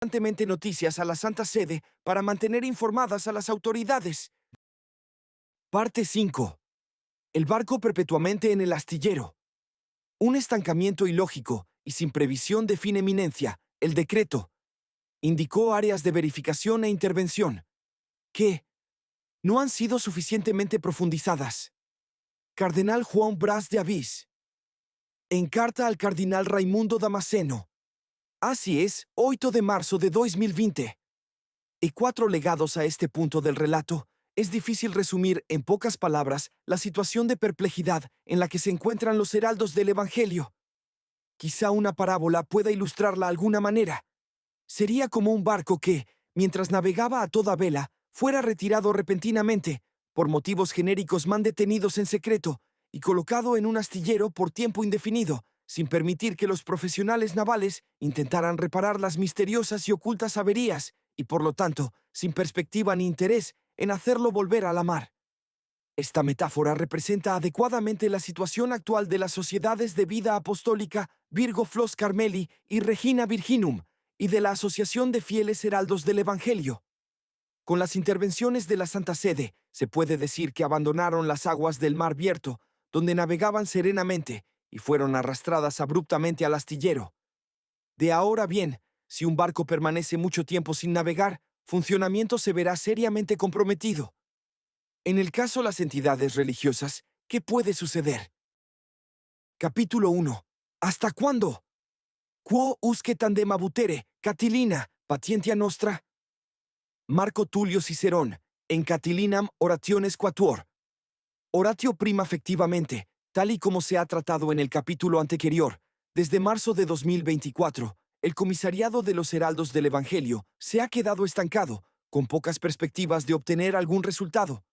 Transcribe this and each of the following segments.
Constantemente noticias a la Santa Sede para mantener informadas a las autoridades. Parte 5. El barco perpetuamente en el astillero. Un estancamiento ilógico y sin previsión de fin eminencia. El decreto indicó áreas de verificación e intervención que no han sido suficientemente profundizadas. Cardenal Juan Bras de Avís. En carta al cardenal Raimundo Damasceno. Así es, 8 de marzo de 2020. Y 4 legados a este punto del relato, es difícil resumir en pocas palabras la situación de perplejidad en la que se encuentran los heraldos del Evangelio. Quizá una parábola pueda ilustrarla de alguna manera. Sería como un barco que, mientras navegaba a toda vela, fuera retirado repentinamente, por motivos genéricos detenidos en secreto, y colocado en un astillero por tiempo indefinido, sin permitir que los profesionales navales intentaran reparar las misteriosas y ocultas averías, y por lo tanto, sin perspectiva ni interés en hacerlo volver a la mar. Esta metáfora representa adecuadamente la situación actual de las sociedades de vida apostólica Virgo Flos Carmeli y Regina Virginum, y de la Asociación de Fieles Heraldos del Evangelio. Con las intervenciones de la Santa Sede, se puede decir que abandonaron las aguas del Mar Abierto, donde navegaban serenamente, y fueron arrastradas abruptamente al astillero. De ahora bien, si un barco permanece mucho tiempo sin navegar, funcionamiento se verá seriamente comprometido. En el caso de las entidades religiosas, ¿qué puede suceder? Capítulo 1. ¿Hasta cuándo? Quo usque tandem abutere, Catilina, patientia nostra? Marco Tulio Cicerón, en Catilinam Orationes Quatuor. Oratio prima efectivamente, tal y como se ha tratado en el capítulo anterior, desde marzo de 2024, el comisariado de los heraldos del Evangelio se ha quedado estancado, con pocas perspectivas de obtener algún resultado.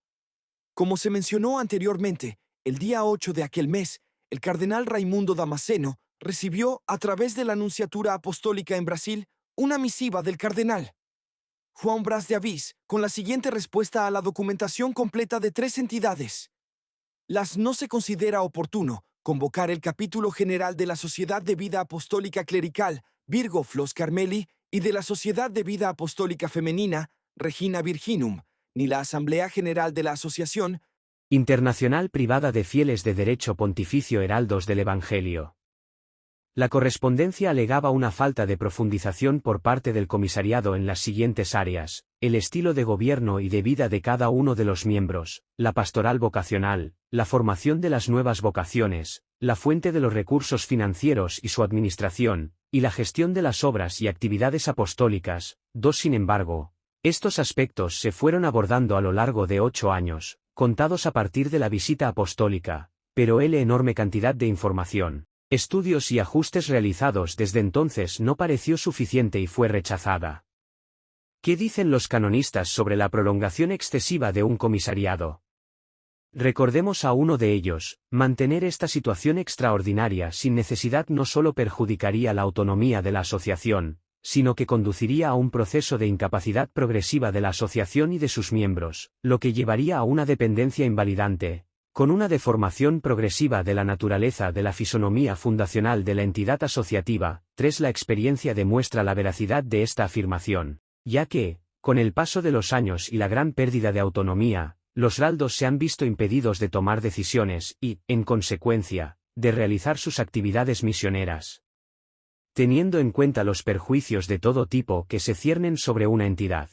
Como se mencionó anteriormente, el día 8 de aquel mes, el cardenal Raimundo Damasceno recibió, a través de la Nunciatura Apostólica en Brasil, una misiva del cardenal Juan Bras de Avís, con la siguiente respuesta a la documentación completa de 3 entidades. Las no se considera oportuno convocar el capítulo general de la Sociedad de Vida Apostólica Clerical Virgo Flos Carmeli y de la Sociedad de Vida Apostólica Femenina Regina Virginum, ni la Asamblea General de la Asociación Internacional Privada de Fieles de Derecho Pontificio Heraldos del Evangelio. La correspondencia alegaba una falta de profundización por parte del comisariado en las siguientes áreas: el estilo de gobierno y de vida de cada uno de los miembros, la pastoral vocacional, la formación de las nuevas vocaciones, la fuente de los recursos financieros y su administración, y la gestión de las obras y actividades apostólicas. Sin embargo, estos aspectos se fueron abordando a lo largo de 8 años, contados a partir de la visita apostólica, pero la enorme cantidad de información, estudios y ajustes realizados desde entonces no pareció suficiente y fue rechazada. ¿Qué dicen los canonistas sobre la prolongación excesiva de un comisariado? Recordemos a uno de ellos: mantener esta situación extraordinaria sin necesidad no solo perjudicaría la autonomía de la asociación, sino que conduciría a un proceso de incapacidad progresiva de la asociación y de sus miembros, lo que llevaría a una dependencia invalidante, con una deformación progresiva de la naturaleza de la fisonomía fundacional de la entidad asociativa. La experiencia demuestra la veracidad de esta afirmación, ya que, con el paso de los años y la gran pérdida de autonomía, los heraldos se han visto impedidos de tomar decisiones y, en consecuencia, de realizar sus actividades misioneras. Teniendo en cuenta los perjuicios de todo tipo que se ciernen sobre una entidad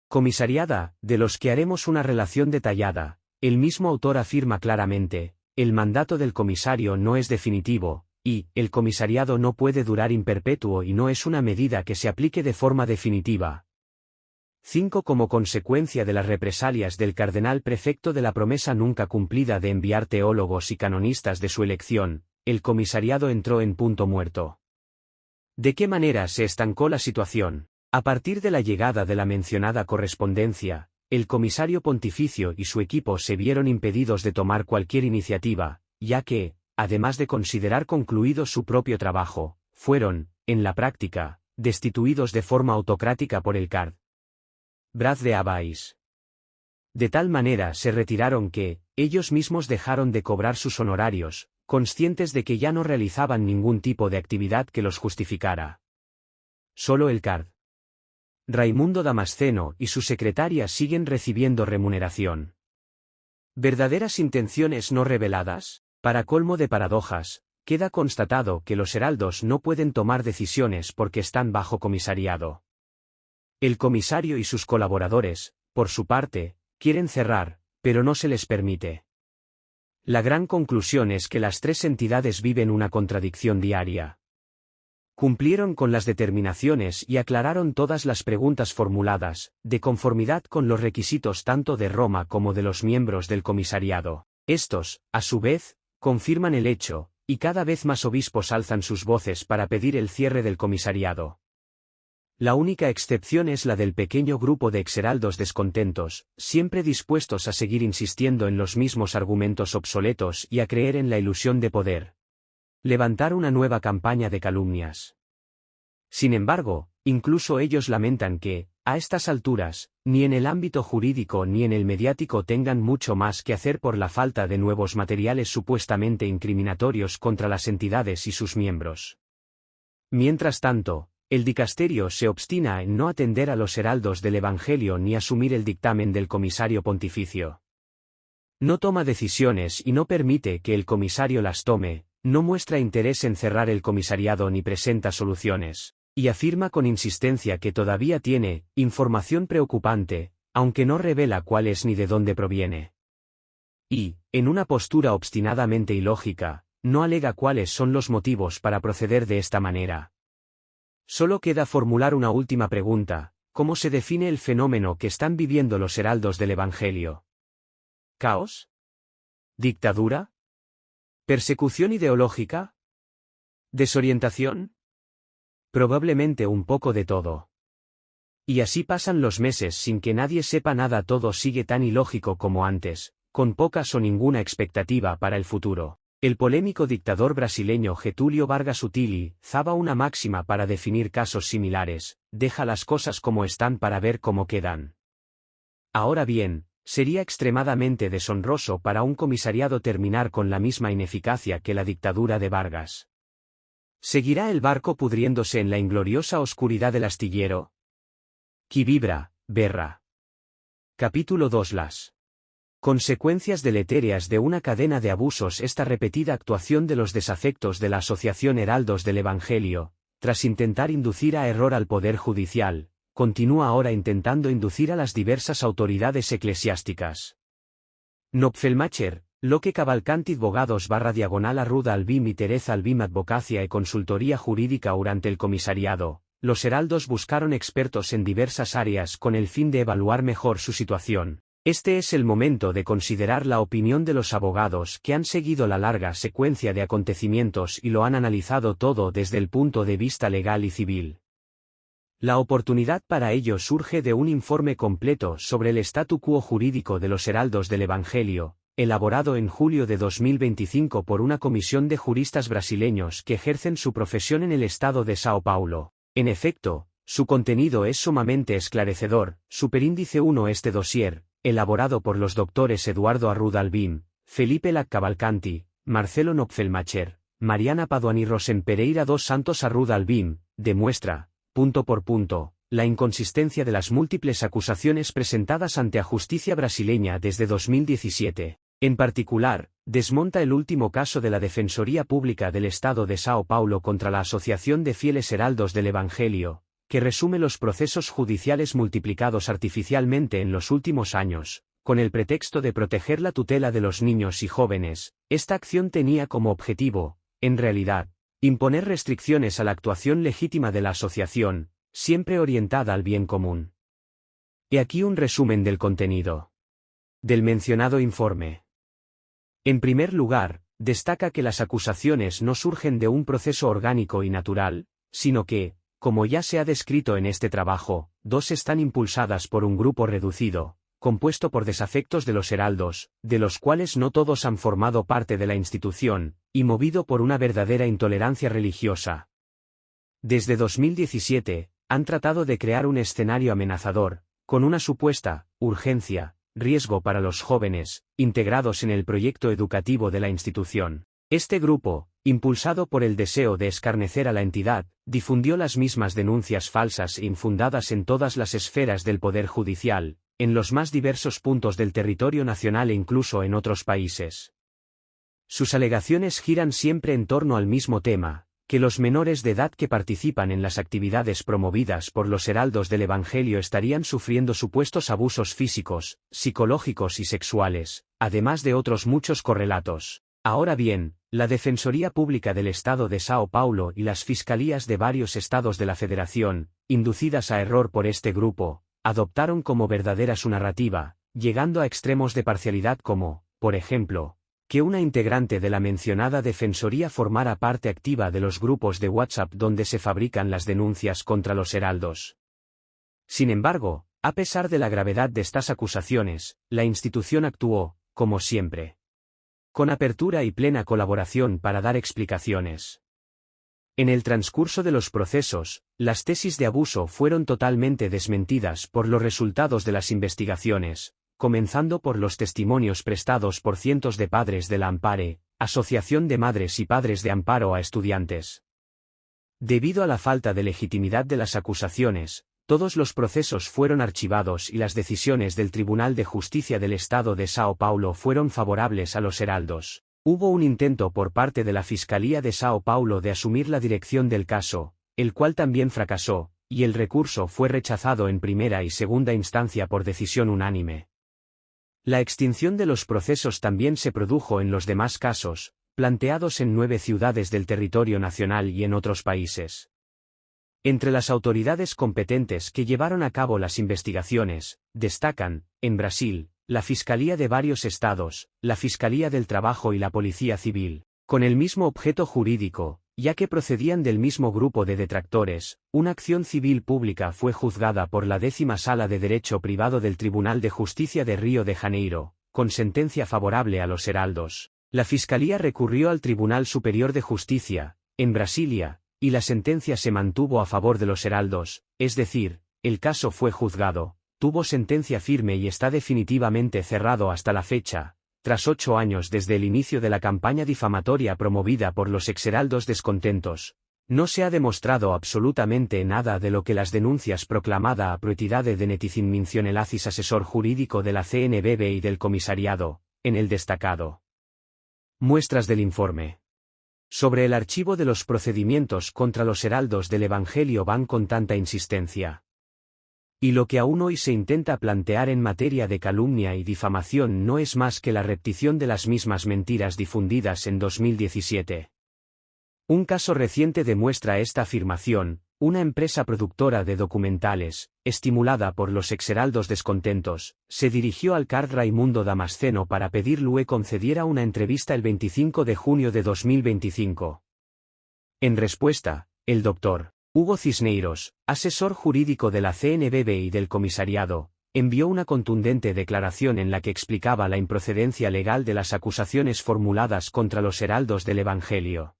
comisariada, de los que haremos una relación detallada, el mismo autor afirma claramente: el mandato del comisario no es definitivo, y el comisariado no puede durar in perpetuo y no es una medida que se aplique de forma definitiva. Como consecuencia de las represalias del cardenal prefecto de la promesa nunca cumplida de enviar teólogos y canonistas de su elección, el comisariado entró en punto muerto. ¿De qué manera se estancó la situación? A partir de la llegada de la mencionada correspondencia, el comisario pontificio y su equipo se vieron impedidos de tomar cualquier iniciativa, ya que, además de considerar concluido su propio trabajo, fueron, en la práctica, destituidos de forma autocrática por el card. Braz de Avís. De tal manera se retiraron que, ellos mismos dejaron de cobrar sus honorarios, conscientes de que ya no realizaban ningún tipo de actividad que los justificara. Solo el card Raimundo Damasceno y su secretaria siguen recibiendo remuneración. ¿Verdaderas intenciones no reveladas? Para colmo de paradojas, queda constatado que los heraldos no pueden tomar decisiones porque están bajo comisariado. El comisario y sus colaboradores, por su parte, quieren cerrar, pero no se les permite. La gran conclusión es que las tres entidades viven una contradicción diaria. Cumplieron con las determinaciones y aclararon todas las preguntas formuladas, de conformidad con los requisitos tanto de Roma como de los miembros del comisariado. Estos, a su vez, confirman el hecho, y cada vez más obispos alzan sus voces para pedir el cierre del comisariado. La única excepción es la del pequeño grupo de exheraldos descontentos, siempre dispuestos a seguir insistiendo en los mismos argumentos obsoletos y a creer en la ilusión de poder levantar una nueva campaña de calumnias. Sin embargo, incluso ellos lamentan que, a estas alturas, ni en el ámbito jurídico ni en el mediático tengan mucho más que hacer por la falta de nuevos materiales supuestamente incriminatorios contra las entidades y sus miembros. Mientras tanto, el dicasterio se obstina en no atender a los heraldos del Evangelio ni asumir el dictamen del comisario pontificio. No toma decisiones y no permite que el comisario las tome, no muestra interés en cerrar el comisariado ni presenta soluciones, y afirma con insistencia que todavía tiene información preocupante, aunque no revela cuál es ni de dónde proviene. Y, en una postura obstinadamente ilógica, no alega cuáles son los motivos para proceder de esta manera. Solo queda formular una última pregunta: ¿cómo se define el fenómeno que están viviendo los heraldos del Evangelio? ¿Caos? ¿Dictadura? ¿Persecución ideológica? ¿Desorientación? Probablemente un poco de todo. Y así pasan los meses sin que nadie sepa nada, todo sigue tan ilógico como antes, con pocas o ninguna expectativa para el futuro. El polémico dictador brasileño Getúlio Vargas utilizaba una máxima para definir casos similares: deja las cosas como están para ver cómo quedan. Ahora bien, sería extremadamente deshonroso para un comisariado terminar con la misma ineficacia que la dictadura de Vargas. ¿Seguirá el barco pudriéndose en la ingloriosa oscuridad del astillero? Qui vibra, verra. Capítulo 2. Las consecuencias deletéreas de una cadena de abusos. Esta repetida actuación de los desafectos de la Asociación Heraldos del Evangelio, tras intentar inducir a error al Poder Judicial, continúa ahora intentando inducir a las diversas autoridades eclesiásticas. Nopfelmacher, Loque Cavalcanti Advogados /diagonal Arruda Albim y Teresa Albim Advocacia e Consultoría Jurídica. Durante el comisariado, los heraldos buscaron expertos en diversas áreas con el fin de evaluar mejor su situación. Este es el momento de considerar la opinión de los abogados que han seguido la larga secuencia de acontecimientos y lo han analizado todo desde el punto de vista legal y civil. La oportunidad para ello surge de un informe completo sobre el statu quo jurídico de los heraldos del Evangelio, elaborado en julio de 2025 por una comisión de juristas brasileños que ejercen su profesión en el estado de Sao Paulo. En efecto, su contenido es sumamente esclarecedor. Superíndice 1. Este dossier, elaborado por los doctores Eduardo Arruda Albim, Felipe Lac Cavalcanti, Marcelo Nopfelmacher, Mariana Paduani Rosen Pereira dos Santos Arruda Albim, demuestra, punto por punto, la inconsistencia de las múltiples acusaciones presentadas ante la justicia brasileña desde 2017. En particular, desmonta el último caso de la Defensoría Pública del Estado de Sao Paulo contra la Asociación de Fieles Heraldos del Evangelio, que resume los procesos judiciales multiplicados artificialmente en los últimos años. Con el pretexto de proteger la tutela de los niños y jóvenes, esta acción tenía como objetivo, en realidad, imponer restricciones a la actuación legítima de la asociación, siempre orientada al bien común. He aquí un resumen del contenido del mencionado informe. En primer lugar, destaca que las acusaciones no surgen de un proceso orgánico y natural, sino que, como ya se ha descrito en este trabajo, dos están impulsadas por un grupo reducido, compuesto por desafectos de los heraldos, de los cuales no todos han formado parte de la institución, y movido por una verdadera intolerancia religiosa. Desde 2017, han tratado de crear un escenario amenazador, con una supuesta urgencia, riesgo para los jóvenes, integrados en el proyecto educativo de la institución. Este grupo, impulsado por el deseo de escarnecer a la entidad, difundió las mismas denuncias falsas e infundadas en todas las esferas del poder judicial, en los más diversos puntos del territorio nacional e incluso en otros países. Sus alegaciones giran siempre en torno al mismo tema, que los menores de edad que participan en las actividades promovidas por los heraldos del Evangelio estarían sufriendo supuestos abusos físicos, psicológicos y sexuales, además de otros muchos correlatos. Ahora bien, la Defensoría Pública del Estado de São Paulo y las fiscalías de varios estados de la Federación, inducidas a error por este grupo, adoptaron como verdadera su narrativa, llegando a extremos de parcialidad como, por ejemplo, que una integrante de la mencionada Defensoría formara parte activa de los grupos de WhatsApp donde se fabrican las denuncias contra los heraldos. Sin embargo, a pesar de la gravedad de estas acusaciones, la institución actuó, como siempre, con apertura y plena colaboración para dar explicaciones. En el transcurso de los procesos, las tesis de abuso fueron totalmente desmentidas por los resultados de las investigaciones, comenzando por los testimonios prestados por cientos de padres de la Ampare, Asociación de Madres y Padres de Amparo a Estudiantes. Debido a la falta de legitimidad de las acusaciones, todos los procesos fueron archivados y las decisiones del Tribunal de Justicia del Estado de São Paulo fueron favorables a los heraldos. Hubo un intento por parte de la Fiscalía de São Paulo de asumir la dirección del caso, el cual también fracasó, y el recurso fue rechazado en primera y segunda instancia por decisión unánime. La extinción de los procesos también se produjo en los demás casos, planteados en 9 ciudades del territorio nacional y en otros países. Entre las autoridades competentes que llevaron a cabo las investigaciones, destacan, en Brasil, la Fiscalía de varios estados, la Fiscalía del Trabajo y la Policía Civil, con el mismo objeto jurídico, ya que procedían del mismo grupo de detractores. Una acción civil pública fue juzgada por la 10ª Sala de Derecho Privado del Tribunal de Justicia de Río de Janeiro, con sentencia favorable a los heraldos. La Fiscalía recurrió al Tribunal Superior de Justicia, en Brasilia, y la sentencia se mantuvo a favor de los heraldos, es decir, el caso fue juzgado, tuvo sentencia firme y está definitivamente cerrado hasta la fecha. Tras 8 años desde el inicio de la campaña difamatoria promovida por los exheraldos descontentos, no se ha demostrado absolutamente nada de lo que las denuncias proclamada a proetidade de Neticin Mincionelazis, asesor jurídico de la CNBB y del comisariado, en el destacado. Muestras del informe. Sobre el archivo de los procedimientos contra los heraldos del Evangelio van con tanta insistencia. Y lo que aún hoy se intenta plantear en materia de calumnia y difamación no es más que la repetición de las mismas mentiras difundidas en 2017. Un caso reciente demuestra esta afirmación. Una empresa productora de documentales, estimulada por los exheraldos descontentos, se dirigió al card Raimundo Damasceno para pedirle concediera una entrevista el 25 de junio de 2025. En respuesta, el Dr. Hugo Cisneiros, asesor jurídico de la CNBB y del comisariado, envió una contundente declaración en la que explicaba la improcedencia legal de las acusaciones formuladas contra los heraldos del Evangelio.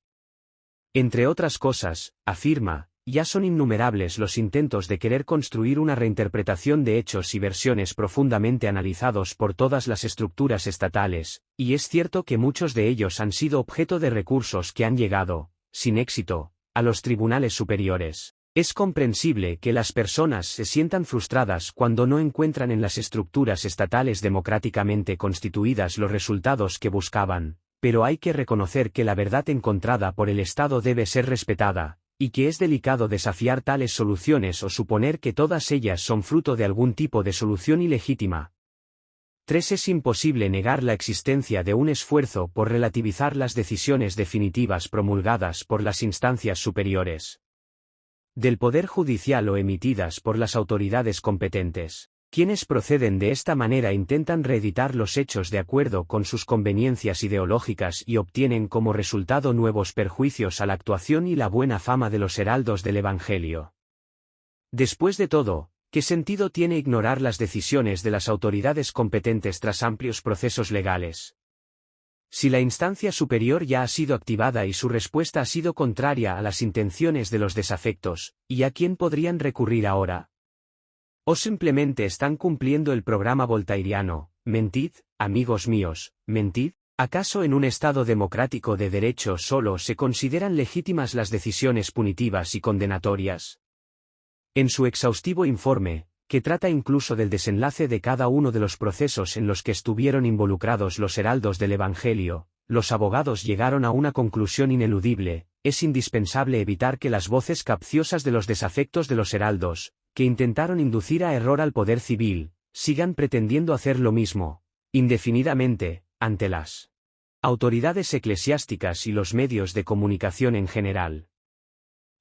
Entre otras cosas, afirma, ya son innumerables los intentos de querer construir una reinterpretación de hechos y versiones profundamente analizados por todas las estructuras estatales, y es cierto que muchos de ellos han sido objeto de recursos que han llegado, sin éxito, a los tribunales superiores. Es comprensible que las personas se sientan frustradas cuando no encuentran en las estructuras estatales democráticamente constituidas los resultados que buscaban, pero hay que reconocer que la verdad encontrada por el Estado debe ser respetada, y que es delicado desafiar tales soluciones o suponer que todas ellas son fruto de algún tipo de solución ilegítima. 3. Es imposible negar la existencia de un esfuerzo por relativizar las decisiones definitivas promulgadas por las instancias superiores del Poder Judicial o emitidas por las autoridades competentes. Quienes proceden de esta manera intentan reeditar los hechos de acuerdo con sus conveniencias ideológicas y obtienen como resultado nuevos perjuicios a la actuación y la buena fama de los heraldos del Evangelio. Después de todo, ¿qué sentido tiene ignorar las decisiones de las autoridades competentes tras amplios procesos legales? Si la instancia superior ya ha sido activada y su respuesta ha sido contraria a las intenciones de los desafectos, ¿y a quién podrían recurrir ahora? ¿O simplemente están cumpliendo el programa voltairiano, mentid, amigos míos, mentid? ¿Acaso en un Estado democrático de derecho solo se consideran legítimas las decisiones punitivas y condenatorias? En su exhaustivo informe, que trata incluso del desenlace de cada uno de los procesos en los que estuvieron involucrados los heraldos del Evangelio, los abogados llegaron a una conclusión ineludible: es indispensable evitar que las voces capciosas de los desafectos de los heraldos, que intentaron inducir a error al poder civil, sigan pretendiendo hacer lo mismo, indefinidamente, ante las autoridades eclesiásticas y los medios de comunicación en general.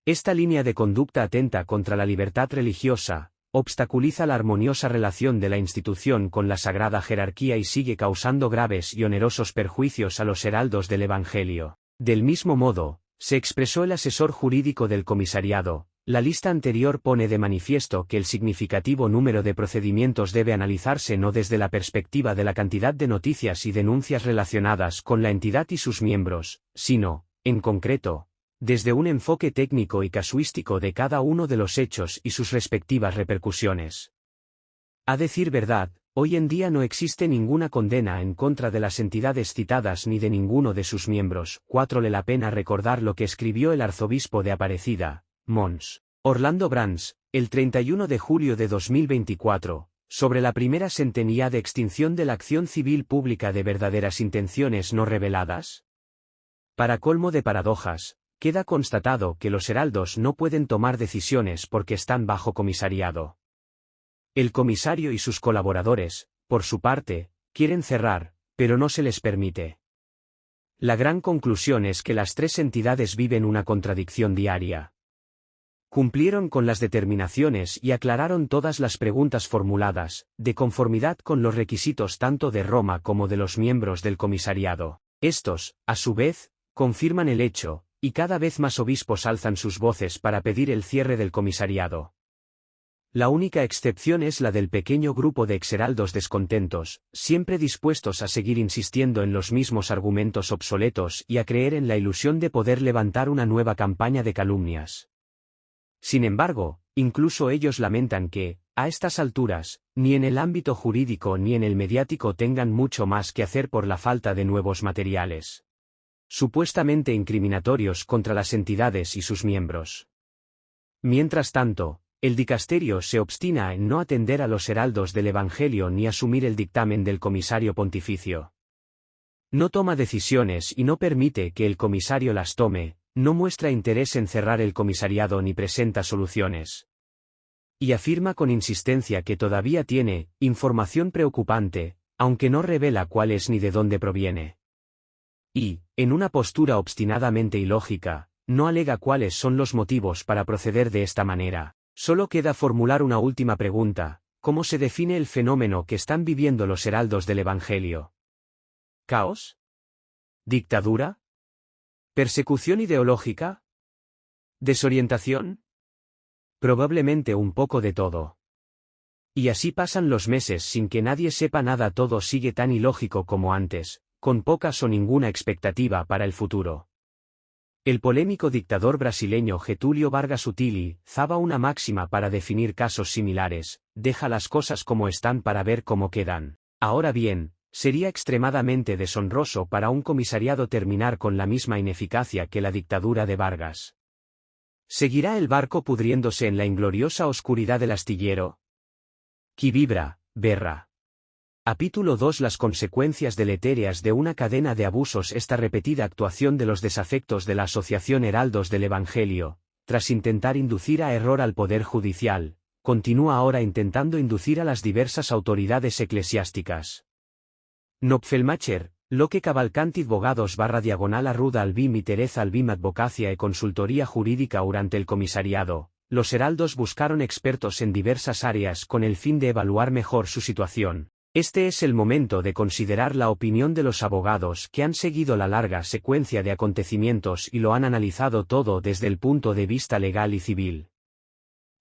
Esta línea de conducta atenta contra la libertad religiosa, obstaculiza la armoniosa relación de la institución con la sagrada jerarquía y sigue causando graves y onerosos perjuicios a los heraldos del Evangelio. Del mismo modo, se expresó el asesor jurídico del comisariado: la lista anterior pone de manifiesto que el significativo número de procedimientos debe analizarse no desde la perspectiva de la cantidad de noticias y denuncias relacionadas con la entidad y sus miembros, sino, en concreto, desde un enfoque técnico y casuístico de cada uno de los hechos y sus respectivas repercusiones. A decir verdad, hoy en día no existe ninguna condena en contra de las entidades citadas ni de ninguno de sus miembros. 4. Vale la pena recordar lo que escribió el arzobispo de Aparecida, Mons. Orlando Brands, el 31 de julio de 2024, sobre la primera centenia de extinción de la acción civil pública de verdaderas intenciones no reveladas. Para colmo de paradojas, queda constatado que los heraldos no pueden tomar decisiones porque están bajo comisariado. El comisario y sus colaboradores, por su parte, quieren cerrar, pero no se les permite. La gran conclusión es que las tres entidades viven una contradicción diaria. Cumplieron con las determinaciones y aclararon todas las preguntas formuladas, de conformidad con los requisitos tanto de Roma como de los miembros del comisariado. Estos, a su vez, confirman el hecho, y cada vez más obispos alzan sus voces para pedir el cierre del comisariado. La única excepción es la del pequeño grupo de exheraldos descontentos, siempre dispuestos a seguir insistiendo en los mismos argumentos obsoletos y a creer en la ilusión de poder levantar una nueva campaña de calumnias. Sin embargo, incluso ellos lamentan que, a estas alturas, ni en el ámbito jurídico ni en el mediático tengan mucho más que hacer por la falta de nuevos materiales supuestamente incriminatorios contra las entidades y sus miembros. Mientras tanto, el dicasterio se obstina en no atender a los heraldos del Evangelio ni asumir el dictamen del comisario pontificio. No toma decisiones y no permite que el comisario las tome, no muestra interés en cerrar el comisariado ni presenta soluciones. Y afirma con insistencia que todavía tiene información preocupante, aunque no revela cuál es ni de dónde proviene. Y, en una postura obstinadamente ilógica, no alega cuáles son los motivos para proceder de esta manera. Solo queda formular una última pregunta: ¿cómo se define el fenómeno que están viviendo los heraldos del Evangelio? ¿Caos? ¿Dictadura? ¿Persecución ideológica? ¿Desorientación? Probablemente un poco de todo. Y así pasan los meses sin que nadie sepa nada, todo sigue tan ilógico como antes, con pocas o ninguna expectativa para el futuro. El polémico dictador brasileño Getúlio Vargas utilizaba una máxima para definir casos similares: deja las cosas como están para ver cómo quedan. Ahora bien, sería extremadamente deshonroso para un comisariado terminar con la misma ineficacia que la dictadura de Vargas. ¿Seguirá el barco pudriéndose en la ingloriosa oscuridad del astillero? Qui vibra, verra. Capítulo 2. Las consecuencias deletéreas de una cadena de abusos. Esta repetida actuación de los desafectos de la Asociación Heraldos del Evangelio, tras intentar inducir a error al Poder Judicial, continúa ahora intentando inducir a las diversas autoridades eclesiásticas. Nopfelmacher, Loque Cavalcanti Advogados /diagonal Arruda Albim y Tereza Albim Advocacia e Consultoría Jurídica. Durante el comisariado, los heraldos buscaron expertos en diversas áreas con el fin de evaluar mejor su situación. Este es el momento de considerar la opinión de los abogados que han seguido la larga secuencia de acontecimientos y lo han analizado todo desde el punto de vista legal y civil.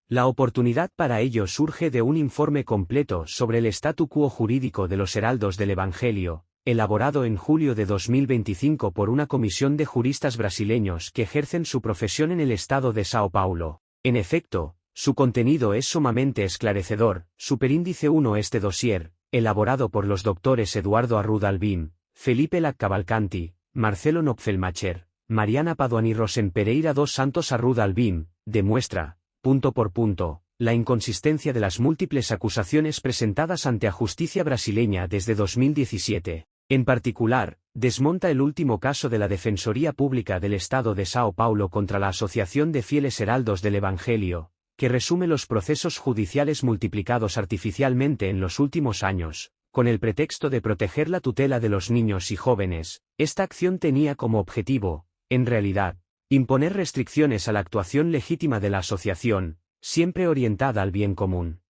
La oportunidad para ello surge de un informe completo sobre el statu quo jurídico de los heraldos del Evangelio, elaborado en julio de 2025 por una comisión de juristas brasileños que ejercen su profesión en el estado de Sao Paulo. En efecto, su contenido es sumamente esclarecedor. Superíndice 1. Este dossier, elaborado por los doctores Eduardo Arruda Albim, Felipe Laccavalcanti, Marcelo Nopfelmacher, Mariana Paduani Rosen Pereira dos Santos Arruda Albim, demuestra, punto por punto, la inconsistencia de las múltiples acusaciones presentadas ante la justicia brasileña desde 2017. En particular, desmonta el último caso de la Defensoría Pública del Estado de São Paulo contra la Asociación de Fieles Heraldos del Evangelio, que resume los procesos judiciales multiplicados artificialmente en los últimos años. Con el pretexto de proteger la tutela de los niños y jóvenes, esta acción tenía como objetivo, en realidad, imponer restricciones a la actuación legítima de la asociación, siempre orientada al bien común.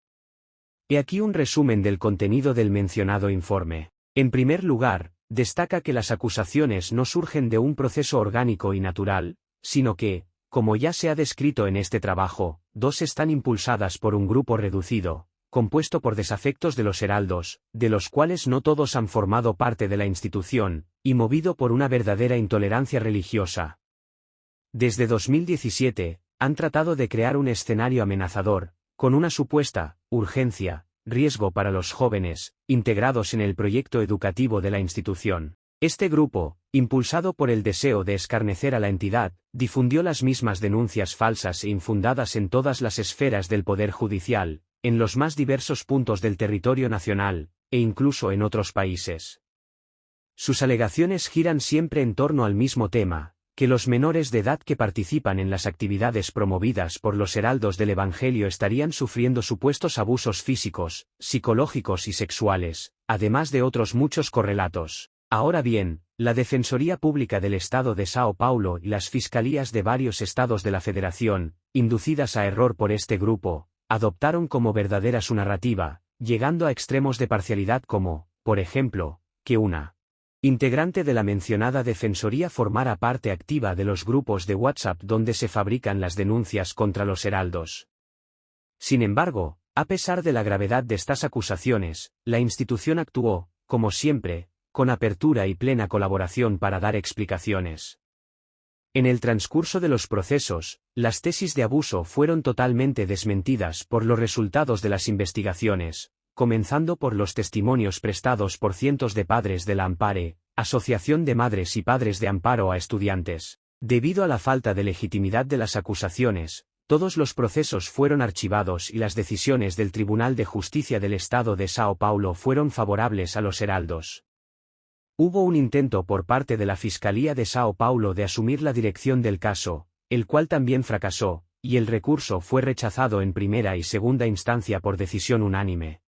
He aquí un resumen del contenido del mencionado informe. En primer lugar, destaca que las acusaciones no surgen de un proceso orgánico y natural, sino que, como ya se ha descrito en este trabajo, dos están impulsadas por un grupo reducido, compuesto por desafectos de los heraldos, de los cuales no todos han formado parte de la institución, y movido por una verdadera intolerancia religiosa. Desde 2017, han tratado de crear un escenario amenazador, con una supuesta urgencia, riesgo para los jóvenes, integrados en el proyecto educativo de la institución. Este grupo, impulsado por el deseo de escarnecer a la entidad, difundió las mismas denuncias falsas e infundadas en todas las esferas del Poder Judicial, en los más diversos puntos del territorio nacional, e incluso en otros países. Sus alegaciones giran siempre en torno al mismo tema, que los menores de edad que participan en las actividades promovidas por los heraldos del Evangelio estarían sufriendo supuestos abusos físicos, psicológicos y sexuales, además de otros muchos correlatos. Ahora bien, la Defensoría Pública del Estado de São Paulo y las fiscalías de varios estados de la Federación, inducidas a error por este grupo, adoptaron como verdadera su narrativa, llegando a extremos de parcialidad como, por ejemplo, que una integrante de la mencionada defensoría formara parte activa de los grupos de WhatsApp donde se fabrican las denuncias contra los heraldos. Sin embargo, a pesar de la gravedad de estas acusaciones, la institución actuó, como siempre, con apertura y plena colaboración para dar explicaciones. En el transcurso de los procesos, las tesis de abuso fueron totalmente desmentidas por los resultados de las investigaciones, comenzando por los testimonios prestados por cientos de padres de la Ampare, Asociación de Madres y Padres de Amparo a Estudiantes. Debido a la falta de legitimidad de las acusaciones, todos los procesos fueron archivados y las decisiones del Tribunal de Justicia del Estado de São Paulo fueron favorables a los heraldos. Hubo un intento por parte de la Fiscalía de São Paulo de asumir la dirección del caso, el cual también fracasó, y el recurso fue rechazado en primera y segunda instancia por decisión unánime.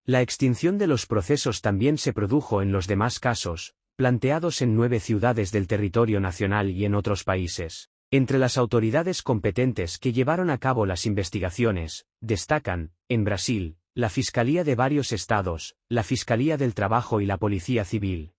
La extinción de los procesos también se produjo en los demás casos, planteados en 9 ciudades del territorio nacional y en otros países. Entre las autoridades competentes que llevaron a cabo las investigaciones, destacan, en Brasil, la Fiscalía de varios estados, la Fiscalía del Trabajo y la Policía Civil.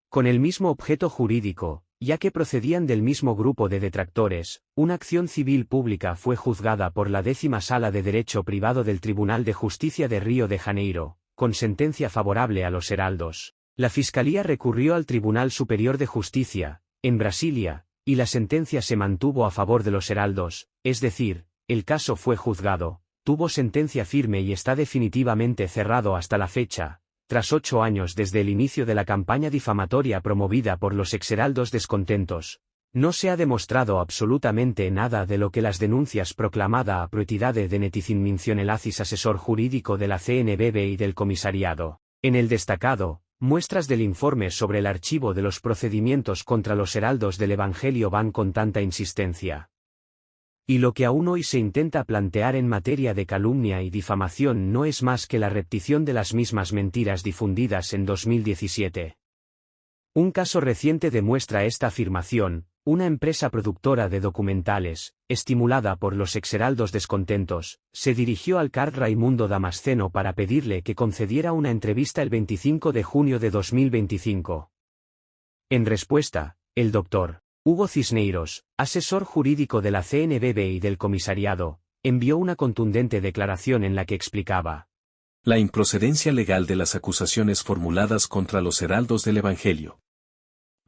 Con el mismo objeto jurídico, ya que procedían del mismo grupo de detractores, una acción civil pública fue juzgada por la 10ª Sala de Derecho Privado del Tribunal de Justicia de Río de Janeiro, con sentencia favorable a los heraldos. La Fiscalía recurrió al Tribunal Superior de Justicia, en Brasilia, y la sentencia se mantuvo a favor de los heraldos, es decir, el caso fue juzgado, tuvo sentencia firme y está definitivamente cerrado hasta la fecha. Tras 8 años desde el inicio de la campaña difamatoria promovida por los exheraldos descontentos, no se ha demostrado absolutamente nada de lo que las denuncias proclamada a proetidade de Neticin Mincionelacis, asesor jurídico de la CNBB y del comisariado. En el destacado, muestras del informe sobre el archivo de los procedimientos contra los heraldos del Evangelio van con tanta insistencia. Y lo que aún hoy se intenta plantear en materia de calumnia y difamación no es más que la repetición de las mismas mentiras difundidas en 2017. Un caso reciente demuestra esta afirmación. Una empresa productora de documentales, estimulada por los exheraldos descontentos, se dirigió al card Raimundo Damasceno para pedirle que concediera una entrevista el 25 de junio de 2025. En respuesta, el Dr. Hugo Cisneiros, asesor jurídico de la CNBB y del comisariado, envió una contundente declaración en la que explicaba la improcedencia legal de las acusaciones formuladas contra los heraldos del Evangelio.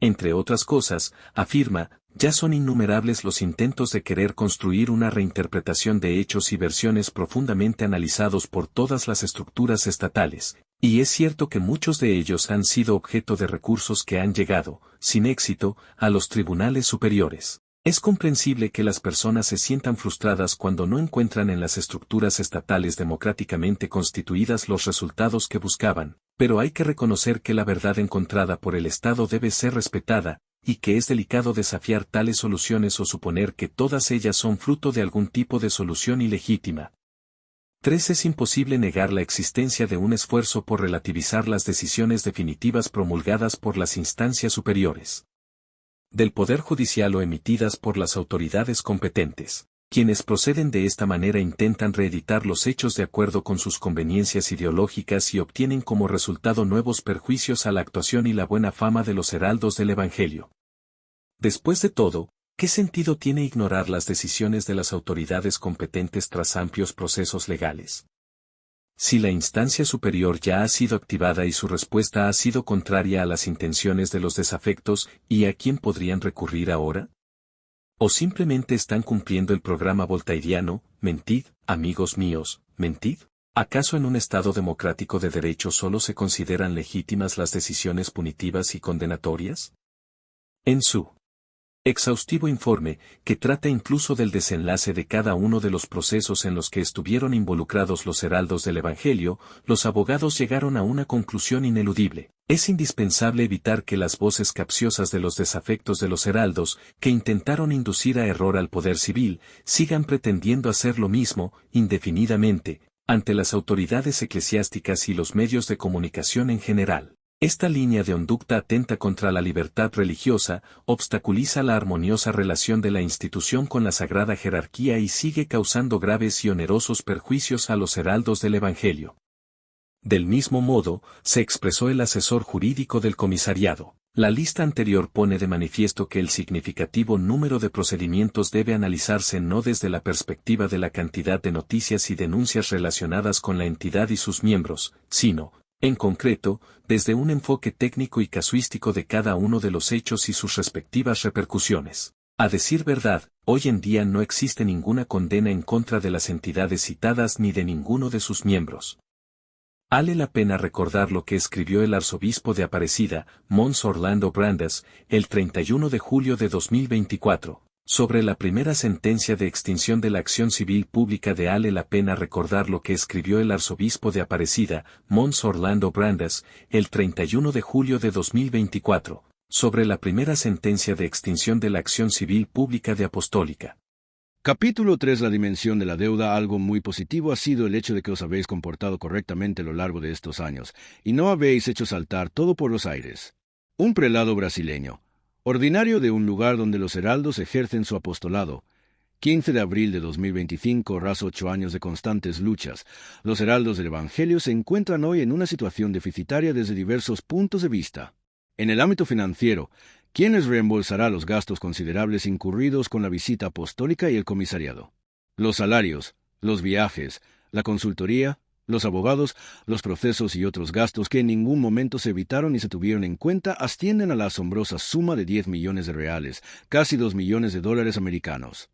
Entre otras cosas, afirma, ya son innumerables los intentos de querer construir una reinterpretación de hechos y versiones profundamente analizados por todas las estructuras estatales, Y es cierto que muchos de ellos han sido objeto de recursos que han llegado, sin éxito, a los tribunales superiores. Es comprensible que las personas se sientan frustradas cuando no encuentran en las estructuras estatales democráticamente constituidas los resultados que buscaban, pero hay que reconocer que la verdad encontrada por el Estado debe ser respetada, y que es delicado desafiar tales soluciones o suponer que todas ellas son fruto de algún tipo de solución ilegítima. 3. Es imposible negar la existencia de un esfuerzo por relativizar las decisiones definitivas promulgadas por las instancias superiores del Poder Judicial o emitidas por las autoridades competentes. Quienes proceden de esta manera intentan reeditar los hechos de acuerdo con sus conveniencias ideológicas y obtienen como resultado nuevos perjuicios a la actuación y la buena fama de los heraldos del Evangelio. Después de todo, ¿qué sentido tiene ignorar las decisiones de las autoridades competentes tras amplios procesos legales? Si la instancia superior ya ha sido activada y su respuesta ha sido contraria a las intenciones de los desafectos, ¿y a quién podrían recurrir ahora? ¿O simplemente están cumpliendo el programa voltairiano, mentid, amigos míos, mentid? ¿Acaso en un Estado democrático de derecho solo se consideran legítimas las decisiones punitivas y condenatorias? En su exhaustivo informe, que trata incluso del desenlace de cada uno de los procesos en los que estuvieron involucrados los heraldos del Evangelio, los abogados llegaron a una conclusión ineludible. Es indispensable evitar que las voces capciosas de los desafectos de los heraldos, que intentaron inducir a error al poder civil, sigan pretendiendo hacer lo mismo, indefinidamente, ante las autoridades eclesiásticas y los medios de comunicación en general. Esta línea de conducta atenta contra la libertad religiosa, obstaculiza la armoniosa relación de la institución con la sagrada jerarquía y sigue causando graves y onerosos perjuicios a los heraldos del Evangelio. Del mismo modo, se expresó el asesor jurídico del comisariado. La lista anterior pone de manifiesto que el significativo número de procedimientos debe analizarse no desde la perspectiva de la cantidad de noticias y denuncias relacionadas con la entidad y sus miembros, sino, en concreto, desde un enfoque técnico y casuístico de cada uno de los hechos y sus respectivas repercusiones. A decir verdad, hoy en día no existe ninguna condena en contra de las entidades citadas ni de ninguno de sus miembros. Vale la pena recordar lo que escribió el arzobispo de Aparecida, Mons Orlando Brandes, el 31 de julio de 2024. Sobre la primera sentencia de extinción de la acción civil pública de vale la pena recordar lo que escribió el arzobispo de Aparecida, Mons Orlando Brandes, el 31 de julio de 2024, sobre la primera sentencia de extinción de la acción civil pública de Apostólica. Capítulo 3. La dimensión de la deuda. Algo muy positivo ha sido el hecho de que os habéis comportado correctamente a lo largo de estos años, y no habéis hecho saltar todo por los aires. Un prelado brasileño, ordinario de un lugar donde los heraldos ejercen su apostolado. 15 de abril de 2025, ras 8 años de constantes luchas. Los heraldos del Evangelio se encuentran hoy en una situación deficitaria desde diversos puntos de vista. En el ámbito financiero, ¿quién les reembolsará los gastos considerables incurridos con la visita apostólica y el comisariado? Los salarios, los viajes, la consultoría, los abogados, los procesos y otros gastos que en ningún momento se evitaron ni se tuvieron en cuenta ascienden a la asombrosa suma de 10 millones de reales, casi 2 millones de dólares americanos.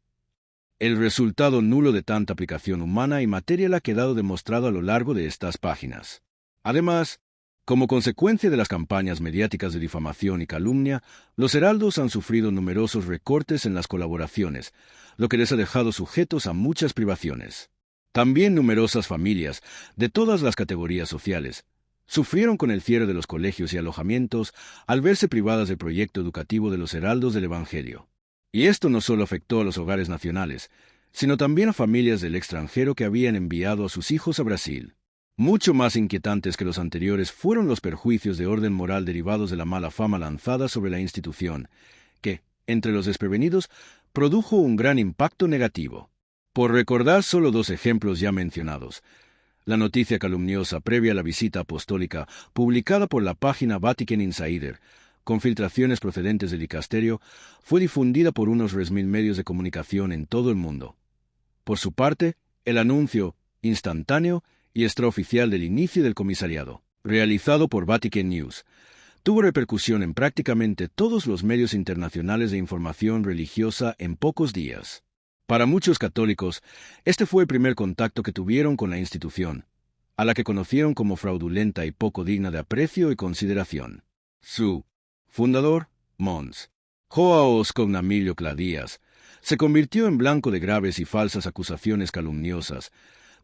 El resultado nulo de tanta aplicación humana y material ha quedado demostrado a lo largo de estas páginas. Además, como consecuencia de las campañas mediáticas de difamación y calumnia, los heraldos han sufrido numerosos recortes en las colaboraciones, lo que les ha dejado sujetos a muchas privaciones. También numerosas familias, de todas las categorías sociales, sufrieron con el cierre de los colegios y alojamientos al verse privadas del proyecto educativo de los heraldos del Evangelio. Y esto no solo afectó a los hogares nacionales, sino también a familias del extranjero que habían enviado a sus hijos a Brasil. Mucho más inquietantes que los anteriores fueron los perjuicios de orden moral derivados de la mala fama lanzada sobre la institución, que, entre los desprevenidos, produjo un gran impacto negativo. Por recordar solo 2 ejemplos ya mencionados, la noticia calumniosa previa a la visita apostólica, publicada por la página Vatican Insider, con filtraciones procedentes del dicasterio, fue difundida por unos 3.000 medios de comunicación en todo el mundo. Por su parte, el anuncio, instantáneo y extraoficial del inicio del comisariado, realizado por Vatican News, tuvo repercusión en prácticamente todos los medios internacionales de información religiosa en pocos días. Para muchos católicos, este fue el primer contacto que tuvieron con la institución, a la que conocieron como fraudulenta y poco digna de aprecio y consideración. Su fundador, Mons. Joaos Cognamilio Cladías, se convirtió en blanco de graves y falsas acusaciones calumniosas,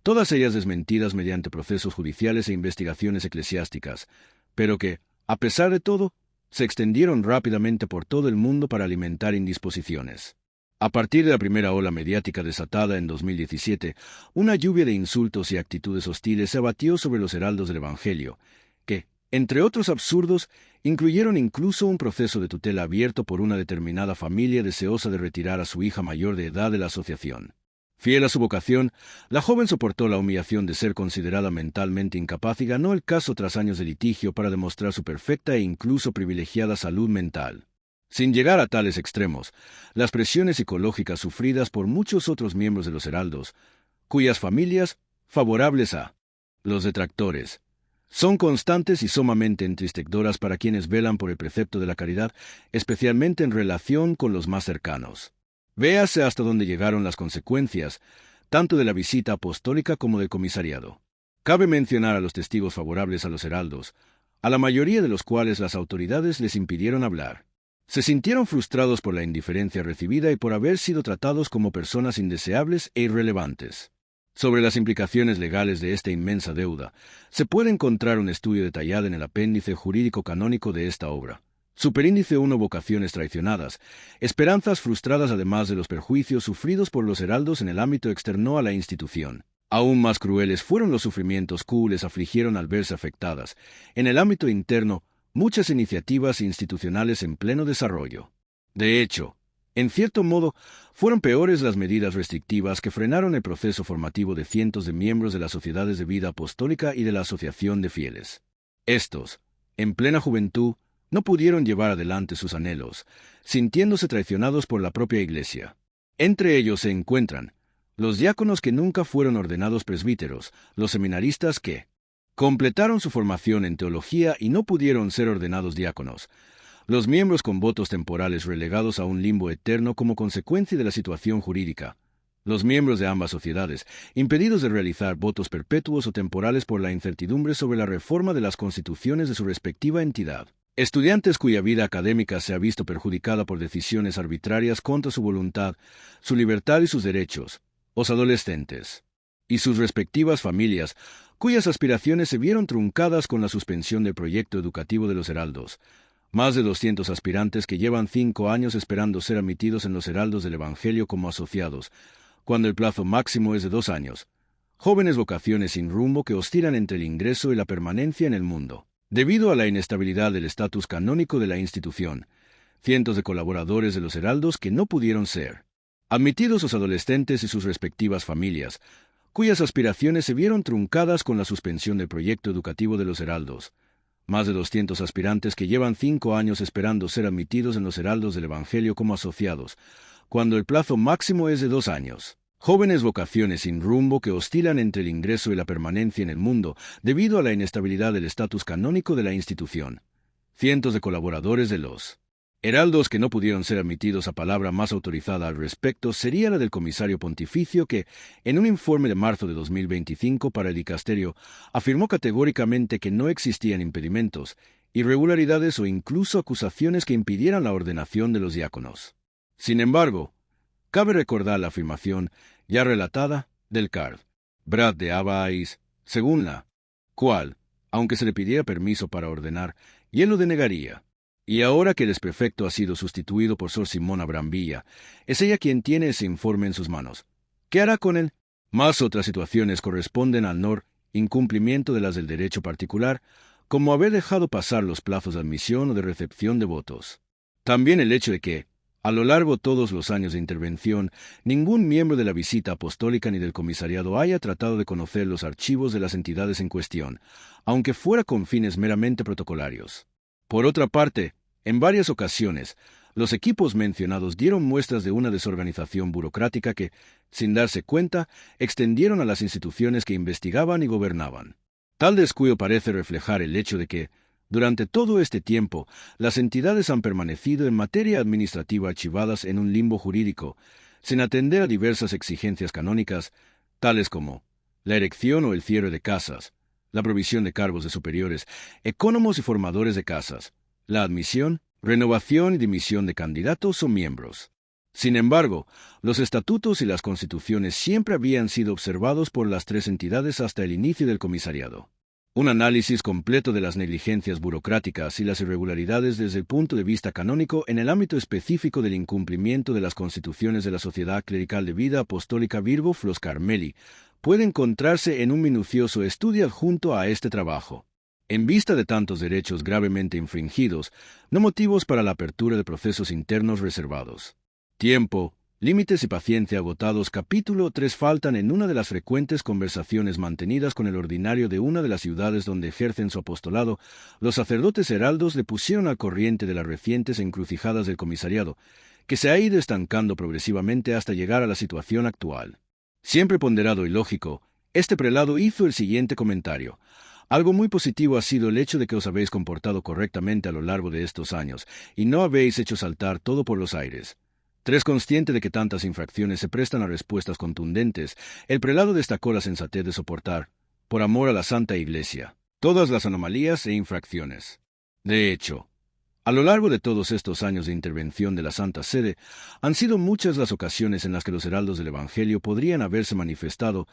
todas ellas desmentidas mediante procesos judiciales e investigaciones eclesiásticas, pero que, a pesar de todo, se extendieron rápidamente por todo el mundo para alimentar indisposiciones. A partir de la primera ola mediática desatada en 2017, una lluvia de insultos y actitudes hostiles se abatió sobre los heraldos del Evangelio, que, entre otros absurdos, incluyeron incluso un proceso de tutela abierto por una determinada familia deseosa de retirar a su hija mayor de edad de la asociación. Fiel a su vocación, la joven soportó la humillación de ser considerada mentalmente incapaz y ganó el caso tras años de litigio para demostrar su perfecta e incluso privilegiada salud mental. Sin llegar a tales extremos, las presiones psicológicas sufridas por muchos otros miembros de los heraldos, cuyas familias, favorables a los detractores, son constantes y sumamente entristecedoras para quienes velan por el precepto de la caridad, especialmente en relación con los más cercanos. Véase hasta dónde llegaron las consecuencias, tanto de la visita apostólica como del comisariado. Cabe mencionar a los testigos favorables a los heraldos, a la mayoría de los cuales las autoridades les impidieron hablar. Se sintieron frustrados por la indiferencia recibida y por haber sido tratados como personas indeseables e irrelevantes. Sobre las implicaciones legales de esta inmensa deuda, se puede encontrar un estudio detallado en el apéndice jurídico canónico de esta obra. Superíndice 1. Vocaciones traicionadas, esperanzas frustradas además de los perjuicios sufridos por los heraldos en el ámbito externo a la institución. Aún más crueles fueron los sufrimientos que les afligieron al verse afectadas, en el ámbito interno, muchas iniciativas institucionales en pleno desarrollo. De hecho, en cierto modo, fueron peores las medidas restrictivas que frenaron el proceso formativo de cientos de miembros de las sociedades de vida apostólica y de la asociación de fieles. Estos, en plena juventud, no pudieron llevar adelante sus anhelos, sintiéndose traicionados por la propia Iglesia. Entre ellos se encuentran los diáconos que nunca fueron ordenados presbíteros, los seminaristas que completaron su formación en teología y no pudieron ser ordenados diáconos, los miembros con votos temporales relegados a un limbo eterno como consecuencia de la situación jurídica, los miembros de ambas sociedades, impedidos de realizar votos perpetuos o temporales por la incertidumbre sobre la reforma de las constituciones de su respectiva entidad. Estudiantes cuya vida académica se ha visto perjudicada por decisiones arbitrarias contra su voluntad, su libertad y sus derechos, los adolescentes, y sus respectivas familias, cuyas aspiraciones se vieron truncadas con la suspensión del proyecto educativo de los heraldos. Más de 200 aspirantes que llevan 5 años esperando ser admitidos en los heraldos del Evangelio como asociados, cuando el plazo máximo es de 2 años. Jóvenes vocaciones sin rumbo que oscilan entre el ingreso y la permanencia en el mundo. Debido a la inestabilidad del estatus canónico de la institución, cientos de colaboradores de los heraldos que no pudieron ser admitidos los adolescentes y sus respectivas familias, cuyas aspiraciones se vieron truncadas con la suspensión del proyecto educativo de los heraldos. Más de 200 aspirantes que llevan 5 años esperando ser admitidos en los heraldos del Evangelio como asociados, cuando el plazo máximo es de 2 años. Jóvenes vocaciones sin rumbo que oscilan entre el ingreso y la permanencia en el mundo debido a la inestabilidad del estatus canónico de la institución. Cientos de colaboradores de los heraldos que no pudieron ser admitidos. A palabra más autorizada al respecto sería la del comisario pontificio que, en un informe de marzo de 2025 para el dicasterio, afirmó categóricamente que no existían impedimentos, irregularidades o incluso acusaciones que impidieran la ordenación de los diáconos. Sin embargo, cabe recordar la afirmación, ya relatada, del card. Brad de Abais, según la cual, aunque se le pidiera permiso para ordenar, y él lo denegaría. Y ahora que el desprefecto ha sido sustituido por Sor Simona Brambilla, es ella quien tiene ese informe en sus manos. ¿Qué hará con él? Más otras situaciones corresponden al incumplimiento de las del derecho particular, como haber dejado pasar los plazos de admisión o de recepción de votos. También el hecho de que, a lo largo de todos los años de intervención, ningún miembro de la visita apostólica ni del comisariado haya tratado de conocer los archivos de las entidades en cuestión, aunque fuera con fines meramente protocolarios. Por otra parte, en varias ocasiones, los equipos mencionados dieron muestras de una desorganización burocrática que, sin darse cuenta, extendieron a las instituciones que investigaban y gobernaban. Tal descuido parece reflejar el hecho de que, durante todo este tiempo, las entidades han permanecido en materia administrativa archivadas en un limbo jurídico, sin atender a diversas exigencias canónicas, tales como la erección o el cierre de casas, la provisión de cargos de superiores, ecónomos y formadores de casas, la admisión, renovación y dimisión de candidatos o miembros. Sin embargo, los estatutos y las constituciones siempre habían sido observados por las tres entidades hasta el inicio del comisariado. Un análisis completo de las negligencias burocráticas y las irregularidades desde el punto de vista canónico en el ámbito específico del incumplimiento de las constituciones de la Sociedad Clerical de Vida Apostólica Virgo Flos Carmeli puede encontrarse en un minucioso estudio adjunto a este trabajo. En vista de tantos derechos gravemente infringidos, no motivos para la apertura de procesos internos reservados. Tiempo, límites y paciencia agotados. Capítulo 3 faltan en una de las frecuentes conversaciones mantenidas con el ordinario de una de las ciudades donde ejercen su apostolado. Los sacerdotes heraldos le pusieron al corriente de las recientes encrucijadas del comisariado, que se ha ido estancando progresivamente hasta llegar a la situación actual. Siempre ponderado y lógico, este prelado hizo el siguiente comentario. Algo muy positivo ha sido el hecho de que os habéis comportado correctamente a lo largo de estos años, y no habéis hecho saltar todo por los aires. Consciente de que tantas infracciones se prestan a respuestas contundentes, el prelado destacó la sensatez de soportar, por amor a la Santa Iglesia, todas las anomalías e infracciones. De hecho, a lo largo de todos estos años de intervención de la Santa Sede, han sido muchas las ocasiones en las que los heraldos del Evangelio podrían haberse manifestado,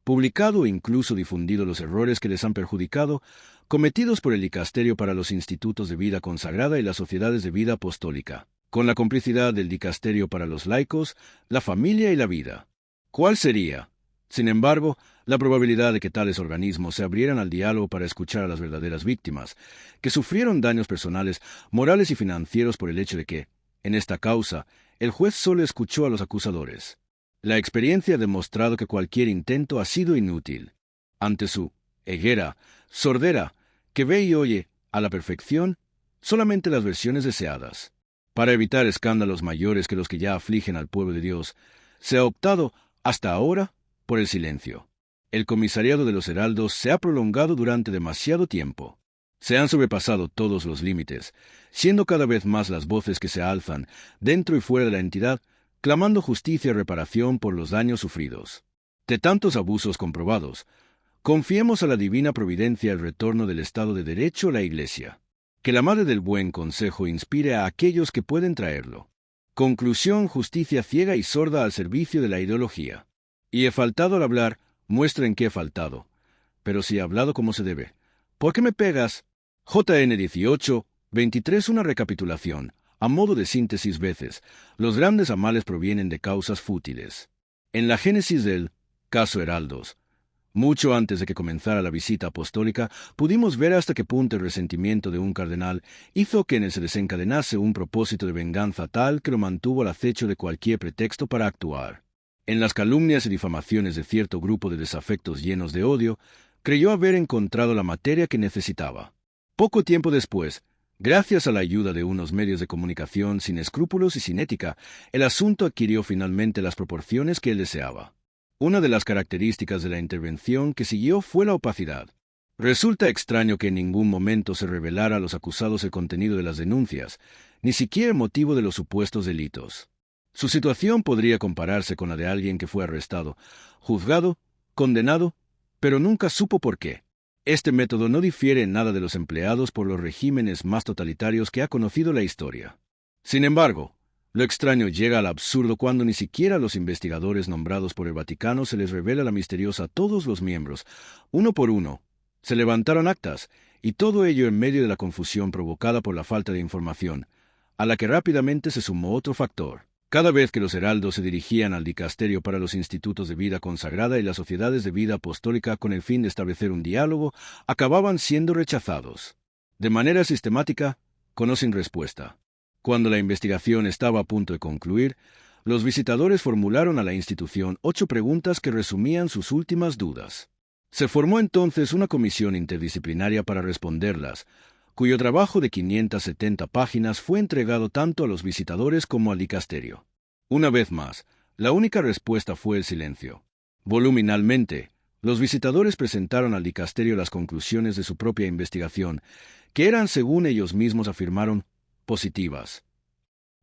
publicado e incluso difundido los errores que les han perjudicado, cometidos por el Dicasterio para los Institutos de Vida Consagrada y las Sociedades de Vida Apostólica, con la complicidad del Dicasterio para los Laicos, la Familia y la Vida. ¿Cuál sería, sin embargo, la probabilidad de que tales organismos se abrieran al diálogo para escuchar a las verdaderas víctimas, que sufrieron daños personales, morales y financieros por el hecho de que, en esta causa, el juez solo escuchó a los acusadores? La experiencia ha demostrado que cualquier intento ha sido inútil. Ante su ceguera, sordera, que ve y oye, a la perfección, solamente las versiones deseadas. Para evitar escándalos mayores que los que ya afligen al pueblo de Dios, se ha optado, hasta ahora, por el silencio. El comisariado de los heraldos se ha prolongado durante demasiado tiempo. Se han sobrepasado todos los límites, siendo cada vez más las voces que se alzan, dentro y fuera de la entidad, clamando justicia y reparación por los daños sufridos. De tantos abusos comprobados, confiemos a la divina providencia el retorno del Estado de Derecho a la Iglesia. Que la Madre del Buen Consejo inspire a aquellos que pueden traerlo. Conclusión: justicia ciega y sorda al servicio de la ideología. Y he faltado al hablar, muestra en qué he faltado. Pero si he hablado como se debe. ¿Por qué me pegas? JN 18, 23. Una recapitulación, a modo de síntesis. Veces, los grandes amales provienen de causas fútiles. En la génesis del caso Heraldos, mucho antes de que comenzara la visita apostólica, pudimos ver hasta qué punto el resentimiento de un cardenal hizo que en él se desencadenase un propósito de venganza tal que lo mantuvo al acecho de cualquier pretexto para actuar. En las calumnias y difamaciones de cierto grupo de desafectos llenos de odio, creyó haber encontrado la materia que necesitaba. Poco tiempo después, gracias a la ayuda de unos medios de comunicación sin escrúpulos y sin ética, el asunto adquirió finalmente las proporciones que él deseaba. Una de las características de la intervención que siguió fue la opacidad. Resulta extraño que en ningún momento se revelara a los acusados el contenido de las denuncias, ni siquiera el motivo de los supuestos delitos. Su situación podría compararse con la de alguien que fue arrestado, juzgado, condenado, pero nunca supo por qué. Este método no difiere en nada de los empleados por los regímenes más totalitarios que ha conocido la historia. Sin embargo, lo extraño llega al absurdo cuando ni siquiera a los investigadores nombrados por el Vaticano se les revela la misteriosa a todos los miembros, uno por uno. Se levantaron actas, y todo ello en medio de la confusión provocada por la falta de información, a la que rápidamente se sumó otro factor. Cada vez que los heraldos se dirigían al Dicasterio para los Institutos de Vida Consagrada y las Sociedades de Vida Apostólica con el fin de establecer un diálogo, acababan siendo rechazados. De manera sistemática, con o sin respuesta. Cuando la investigación estaba a punto de concluir, los visitadores formularon a la institución 8 preguntas que resumían sus últimas dudas. Se formó entonces una comisión interdisciplinaria para responderlas, cuyo trabajo de 570 páginas fue entregado tanto a los visitadores como al dicasterio. Una vez más, la única respuesta fue el silencio. Voluminalmente, los visitadores presentaron al dicasterio las conclusiones de su propia investigación, que eran, según ellos mismos afirmaron, positivas.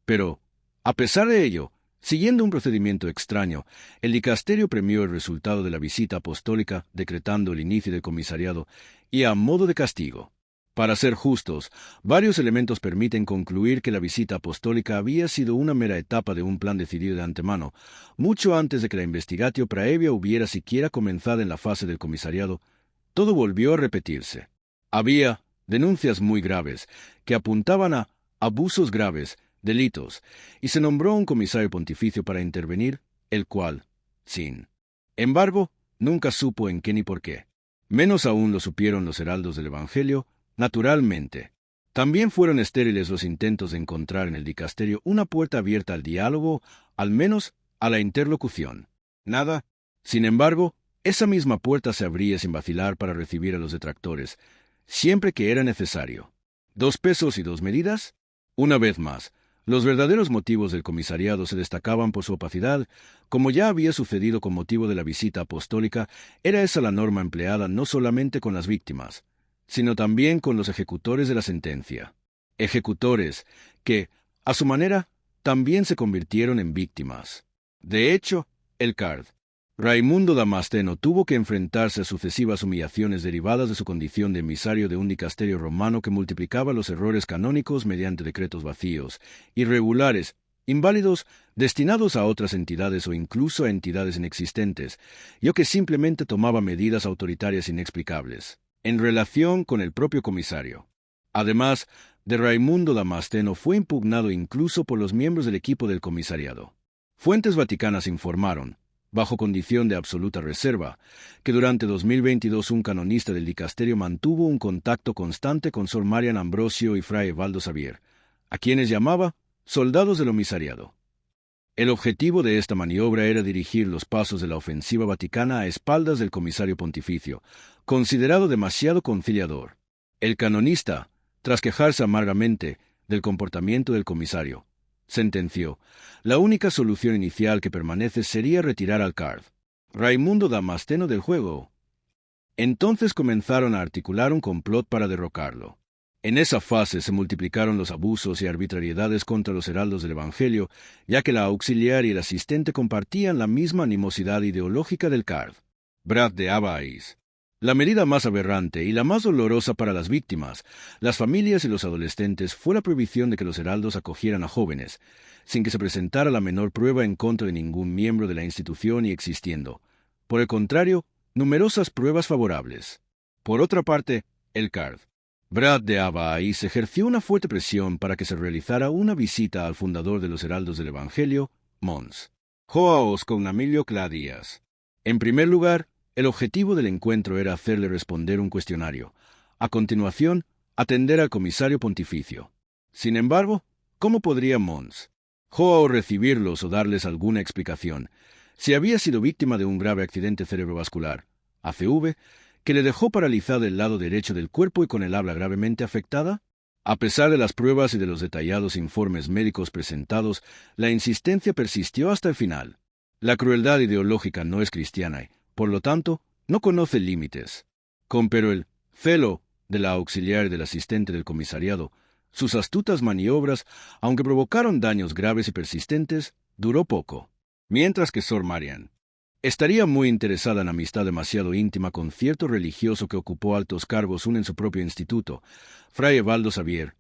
Pero, a pesar de ello, Siguiendo un procedimiento extraño, el dicasterio premió el resultado de la visita apostólica, decretando el inicio del comisariado, y a modo de castigo. Para ser justos, varios elementos permiten concluir que la visita apostólica había sido una mera etapa de un plan decidido de antemano, mucho antes de que la investigatio praevia hubiera siquiera comenzado en la fase del comisariado. Todo volvió a repetirse. Había denuncias muy graves, que apuntaban a abusos graves, delitos, y se nombró un comisario pontificio para intervenir, el cual, sin embargo, nunca supo en qué ni por qué. Menos aún lo supieron los heraldos del Evangelio, naturalmente. También fueron estériles los intentos de encontrar en el dicasterio una puerta abierta al diálogo, al menos a la interlocución. Nada. Sin embargo, esa misma puerta se abría sin vacilar para recibir a los detractores, siempre que era necesario. 2 pesos y 2 medidas. Una vez más, los verdaderos motivos del comisariado se destacaban por su opacidad. Como ya había sucedido con motivo de la visita apostólica, era esa la norma empleada no solamente con las víctimas, sino también con los ejecutores de la sentencia. Ejecutores que, a su manera, también se convirtieron en víctimas. De hecho, el card Raimundo Damasceno tuvo que enfrentarse a sucesivas humillaciones derivadas de su condición de emisario de un dicasterio romano que multiplicaba los errores canónicos mediante decretos vacíos, irregulares, inválidos, destinados a otras entidades o incluso a entidades inexistentes, y que simplemente tomaba medidas autoritarias inexplicables, en relación con el propio comisario. Además, de Raimundo Damasceno fue impugnado incluso por los miembros del equipo del comisariado. Fuentes vaticanas informaron, bajo condición de absoluta reserva, que durante 2022 un canonista del dicasterio mantuvo un contacto constante con Sor Marian Ambrosio y Fray Evaldo Xavier, a quienes llamaba soldados del comisariado. El objetivo de esta maniobra era dirigir los pasos de la ofensiva vaticana a espaldas del comisario pontificio, considerado demasiado conciliador. El canonista, tras quejarse amargamente del comportamiento del comisario, sentenció: la única solución inicial que permanece sería retirar al card Raimundo Damasceno del juego. Entonces comenzaron a articular un complot para derrocarlo. En esa fase se multiplicaron los abusos y arbitrariedades contra los heraldos del Evangelio, ya que la auxiliar y el asistente compartían la misma animosidad ideológica del card Brad de Abáis. La medida más aberrante y la más dolorosa para las víctimas, las familias y los adolescentes fue la prohibición de que los heraldos acogieran a jóvenes, sin que se presentara la menor prueba en contra de ningún miembro de la institución y existiendo, por el contrario, numerosas pruebas favorables. Por otra parte, el card Brad de Abáis ejerció una fuerte presión para que se realizara una visita al fundador de los heraldos del Evangelio, Mons. Joaos con Emilio Cladías. En primer lugar, el objetivo del encuentro era hacerle responder un cuestionario. A continuación, atender al comisario pontificio. Sin embargo, ¿cómo podría Mons Joao recibirlos o darles alguna explicación si había sido víctima de un grave accidente cerebrovascular, ACV, que le dejó paralizado el lado derecho del cuerpo y con el habla gravemente afectada? A pesar de las pruebas y de los detallados informes médicos presentados, la insistencia persistió hasta el final. La crueldad ideológica no es cristiana y, por lo tanto, no conoce límites. Pero el celo de la auxiliar y del asistente del comisariado, sus astutas maniobras, aunque provocaron daños graves y persistentes, duró poco. Mientras que Sor Marian estaría muy interesada en amistad demasiado íntima con cierto religioso que ocupó altos cargos aún en su propio instituto, Fray Evaldo Xavier,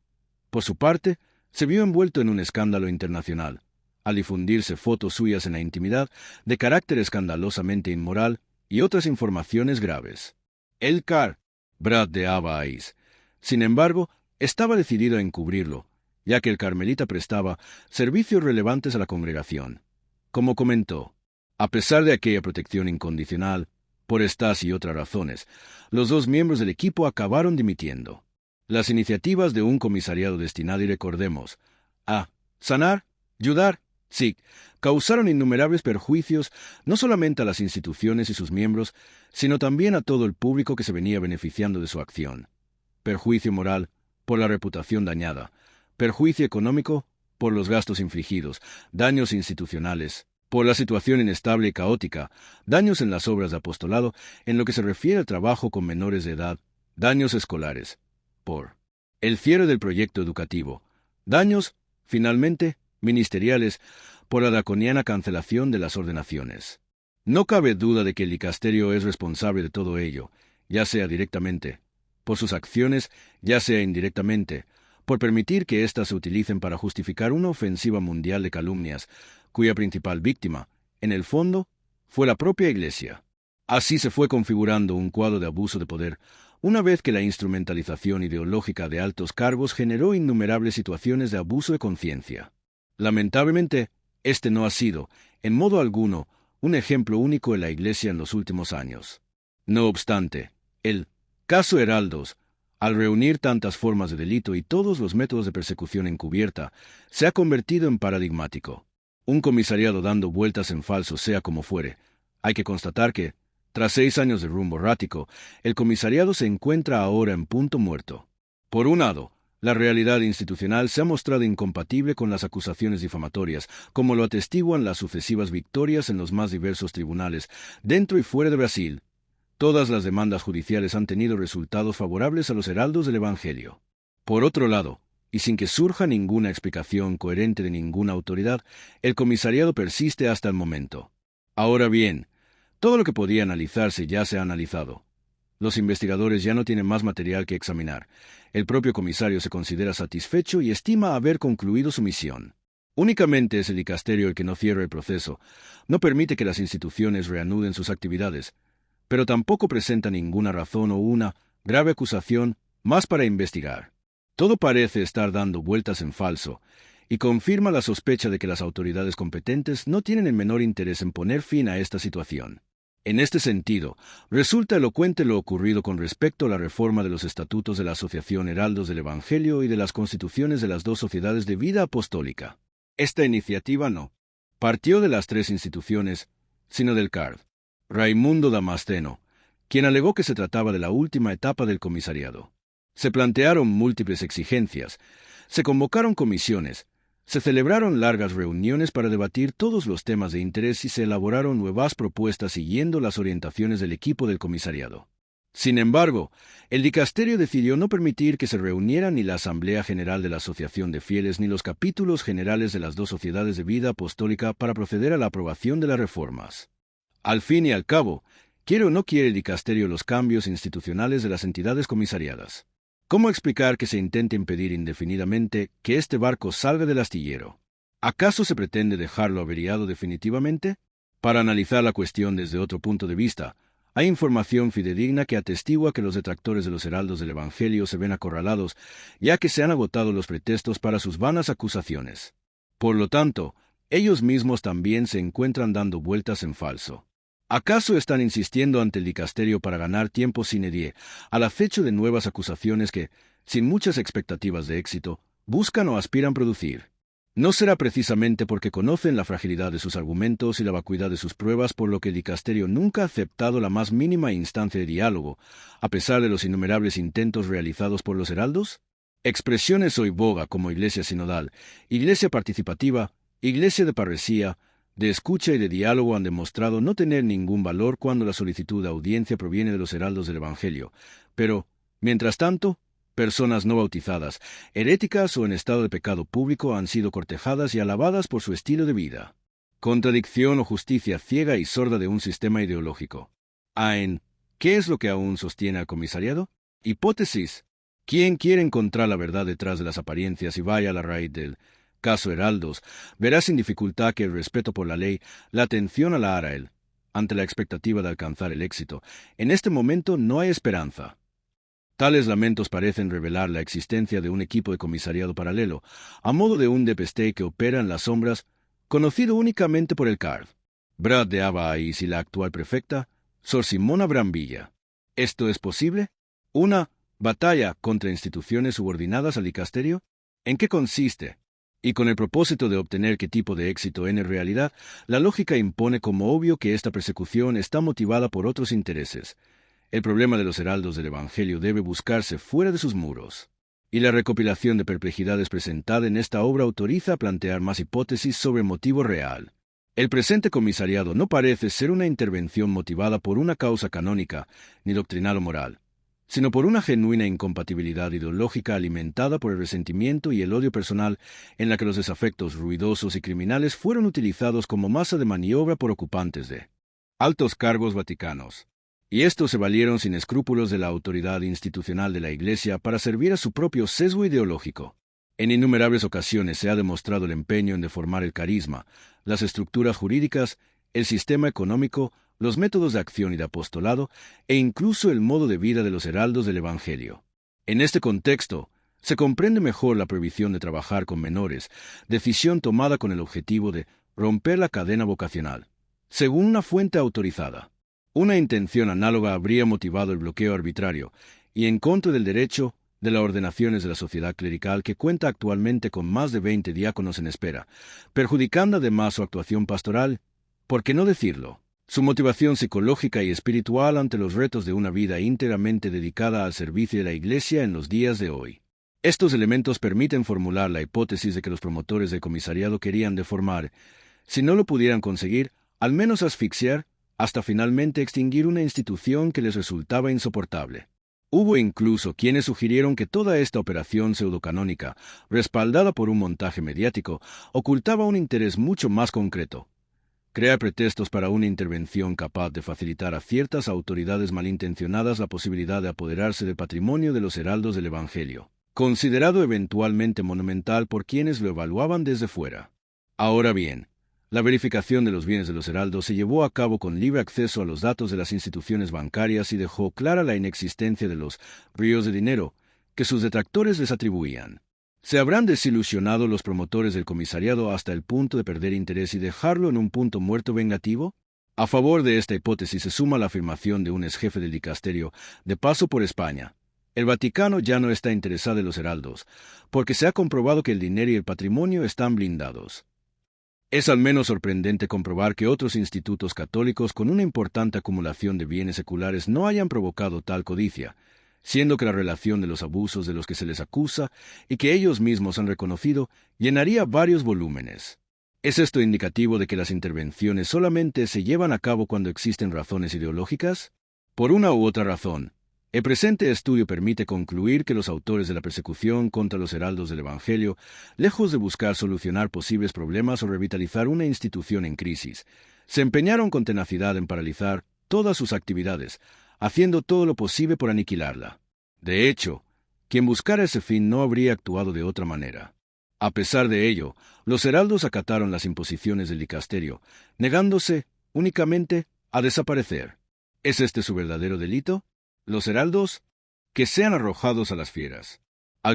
por su parte, se vio envuelto en un escándalo internacional, al difundirse fotos suyas en la intimidad de carácter escandalosamente inmoral y otras informaciones graves. El card Brad de Abáis, sin embargo, estaba decidido a encubrirlo, ya que el carmelita prestaba servicios relevantes a la congregación. Como comentó, a pesar de aquella protección incondicional, por estas y otras razones, los 2 miembros del equipo acabaron dimitiendo. Las iniciativas de un comisariado destinado, y recordemos, a sanar, ayudar, sí, causaron innumerables perjuicios no solamente a las instituciones y sus miembros, sino también a todo el público que se venía beneficiando de su acción. Perjuicio moral, por la reputación dañada. Perjuicio económico, por los gastos infligidos. Daños institucionales, por la situación inestable y caótica. Daños en las obras de apostolado, en lo que se refiere al trabajo con menores de edad. Daños escolares, por el cierre del proyecto educativo. Daños, finalmente, ministeriales, por la draconiana cancelación de las ordenaciones. No cabe duda de que el dicasterio es responsable de todo ello, ya sea directamente, por sus acciones, ya sea indirectamente, por permitir que éstas se utilicen para justificar una ofensiva mundial de calumnias, cuya principal víctima, en el fondo, fue la propia Iglesia. Así se fue configurando un cuadro de abuso de poder, una vez que la instrumentalización ideológica de altos cargos generó innumerables situaciones de abuso de conciencia. Lamentablemente, este no ha sido, en modo alguno, un ejemplo único en la Iglesia en los últimos años. No obstante, el caso Heraldos, al reunir tantas formas de delito y todos los métodos de persecución encubierta, se ha convertido en paradigmático. Un comisariado dando vueltas en falso, sea como fuere. Hay que constatar que, tras 6 años de rumbo errático, el comisariado se encuentra ahora en punto muerto. Por un lado, la realidad institucional se ha mostrado incompatible con las acusaciones difamatorias, como lo atestiguan las sucesivas victorias en los más diversos tribunales, dentro y fuera de Brasil. Todas las demandas judiciales han tenido resultados favorables a los heraldos del Evangelio. Por otro lado, y sin que surja ninguna explicación coherente de ninguna autoridad, el comisariado persiste hasta el momento. Ahora bien, todo lo que podía analizarse ya se ha analizado. Los investigadores ya no tienen más material que examinar. El propio comisario se considera satisfecho y estima haber concluido su misión. Únicamente es el dicasterio el que no cierra el proceso, no permite que las instituciones reanuden sus actividades, pero tampoco presenta ninguna razón o una grave acusación más para investigar. Todo parece estar dando vueltas en falso, y confirma la sospecha de que las autoridades competentes no tienen el menor interés en poner fin a esta situación. En este sentido, resulta elocuente lo ocurrido con respecto a la reforma de los estatutos de la Asociación Heraldos del Evangelio y de las constituciones de las 2 sociedades de vida apostólica. Esta iniciativa no partió de las 3 instituciones, sino del card. Raimundo Damasceno, quien alegó que se trataba de la última etapa del comisariado. Se plantearon múltiples exigencias, se convocaron comisiones, se celebraron largas reuniones para debatir todos los temas de interés y se elaboraron nuevas propuestas siguiendo las orientaciones del equipo del comisariado. Sin embargo, el dicasterio decidió no permitir que se reuniera ni la Asamblea General de la Asociación de Fieles ni los capítulos generales de las 2 sociedades de vida apostólica para proceder a la aprobación de las reformas. Al fin y al cabo, quiere o no quiere el dicasterio los cambios institucionales de las entidades comisariadas. ¿Cómo explicar que se intente impedir indefinidamente que este barco salga del astillero? ¿Acaso se pretende dejarlo averiado definitivamente? Para analizar la cuestión desde otro punto de vista, hay información fidedigna que atestigua que los detractores de los heraldos del Evangelio se ven acorralados, ya que se han agotado los pretextos para sus vanas acusaciones. Por lo tanto, ellos mismos también se encuentran dando vueltas en falso. ¿Acaso están insistiendo ante el dicasterio para ganar tiempo sine die, al acecho de nuevas acusaciones que, sin muchas expectativas de éxito, buscan o aspiran producir? No será precisamente porque conocen la fragilidad de sus argumentos y la vacuidad de sus pruebas por lo que el dicasterio nunca ha aceptado la más mínima instancia de diálogo, a pesar de los innumerables intentos realizados por los heraldos. Expresiones hoy boga como iglesia sinodal, iglesia participativa, iglesia de parresía, de escucha y de diálogo han demostrado no tener ningún valor cuando la solicitud de audiencia proviene de los heraldos del Evangelio, pero, mientras tanto, personas no bautizadas, heréticas o en estado de pecado público han sido cortejadas y alabadas por su estilo de vida. Contradicción o justicia ciega y sorda de un sistema ideológico. ¿Qué es lo que aún sostiene al comisariado? Hipótesis. ¿Quién quiere encontrar la verdad detrás de las apariencias y vaya a la raíz del caso Heraldos, verá sin dificultad que el respeto por la ley, la atención a la Arael, ante la expectativa de alcanzar el éxito, en este momento no hay esperanza. Tales lamentos parecen revelar la existencia de un equipo de comisariado paralelo, a modo de un DPST que opera en las sombras, conocido únicamente por el CARD. Brad de Abáis y la actual prefecta, Sor Simona Brambilla. ¿Esto es posible? ¿Una batalla contra instituciones subordinadas al dicasterio? ¿En qué consiste? Y con el propósito de obtener qué tipo de éxito en realidad, la lógica impone como obvio que esta persecución está motivada por otros intereses. El problema de los heraldos del Evangelio debe buscarse fuera de sus muros. Y la recopilación de perplejidades presentada en esta obra autoriza a plantear más hipótesis sobre el motivo real. El presente comisariado no parece ser una intervención motivada por una causa canónica, ni doctrinal o moral. sino por una genuina incompatibilidad ideológica alimentada por el resentimiento y el odio personal, en la que los desafectos ruidosos y criminales fueron utilizados como masa de maniobra por ocupantes de altos cargos vaticanos. Y estos se valieron sin escrúpulos de la autoridad institucional de la Iglesia para servir a su propio sesgo ideológico. En innumerables ocasiones se ha demostrado el empeño en deformar el carisma, las estructuras jurídicas, el sistema económico, los métodos de acción y de apostolado, e incluso el modo de vida de los heraldos del Evangelio. En este contexto, se comprende mejor la prohibición de trabajar con menores, decisión tomada con el objetivo de romper la cadena vocacional. Según una fuente autorizada, una intención análoga habría motivado el bloqueo arbitrario y en contra del derecho de las ordenaciones de la sociedad clerical, que cuenta actualmente con más de 20 diáconos en espera, perjudicando además su actuación pastoral, por qué no decirlo, su motivación psicológica y espiritual ante los retos de una vida íntegramente dedicada al servicio de la Iglesia en los días de hoy. Estos elementos permiten formular la hipótesis de que los promotores del comisariado querían deformar, si no lo pudieran conseguir, al menos asfixiar, hasta finalmente extinguir una institución que les resultaba insoportable. Hubo incluso quienes sugirieron que toda esta operación pseudocanónica, respaldada por un montaje mediático, ocultaba un interés mucho más concreto: crear pretextos para una intervención capaz de facilitar a ciertas autoridades malintencionadas la posibilidad de apoderarse del patrimonio de los heraldos del Evangelio, considerado eventualmente monumental por quienes lo evaluaban desde fuera. Ahora bien, la verificación de los bienes de los heraldos se llevó a cabo con libre acceso a los datos de las instituciones bancarias y dejó clara la inexistencia de los ríos de dinero que sus detractores les atribuían. ¿Se habrán desilusionado los promotores del comisariado hasta el punto de perder interés y dejarlo en un punto muerto vengativo? A favor de esta hipótesis se suma la afirmación de un exjefe del dicasterio de paso por España: el Vaticano ya no está interesado en los heraldos, porque se ha comprobado que el dinero y el patrimonio están blindados. Es al menos sorprendente comprobar que otros institutos católicos con una importante acumulación de bienes seculares no hayan provocado tal codicia, siendo que la relación de los abusos de los que se les acusa y que ellos mismos han reconocido llenaría varios volúmenes. ¿Es esto indicativo de que las intervenciones solamente se llevan a cabo cuando existen razones ideológicas? Por una u otra razón, el presente estudio permite concluir que los autores de la persecución contra los heraldos del Evangelio, lejos de buscar solucionar posibles problemas o revitalizar una institución en crisis, se empeñaron con tenacidad en paralizar todas sus actividades, haciendo todo lo posible por aniquilarla. De hecho, quien buscara ese fin no habría actuado de otra manera. A pesar de ello, los heraldos acataron las imposiciones del dicasterio, negándose únicamente a desaparecer. ¿Es este su verdadero delito? Los heraldos, que sean arrojados a las fieras.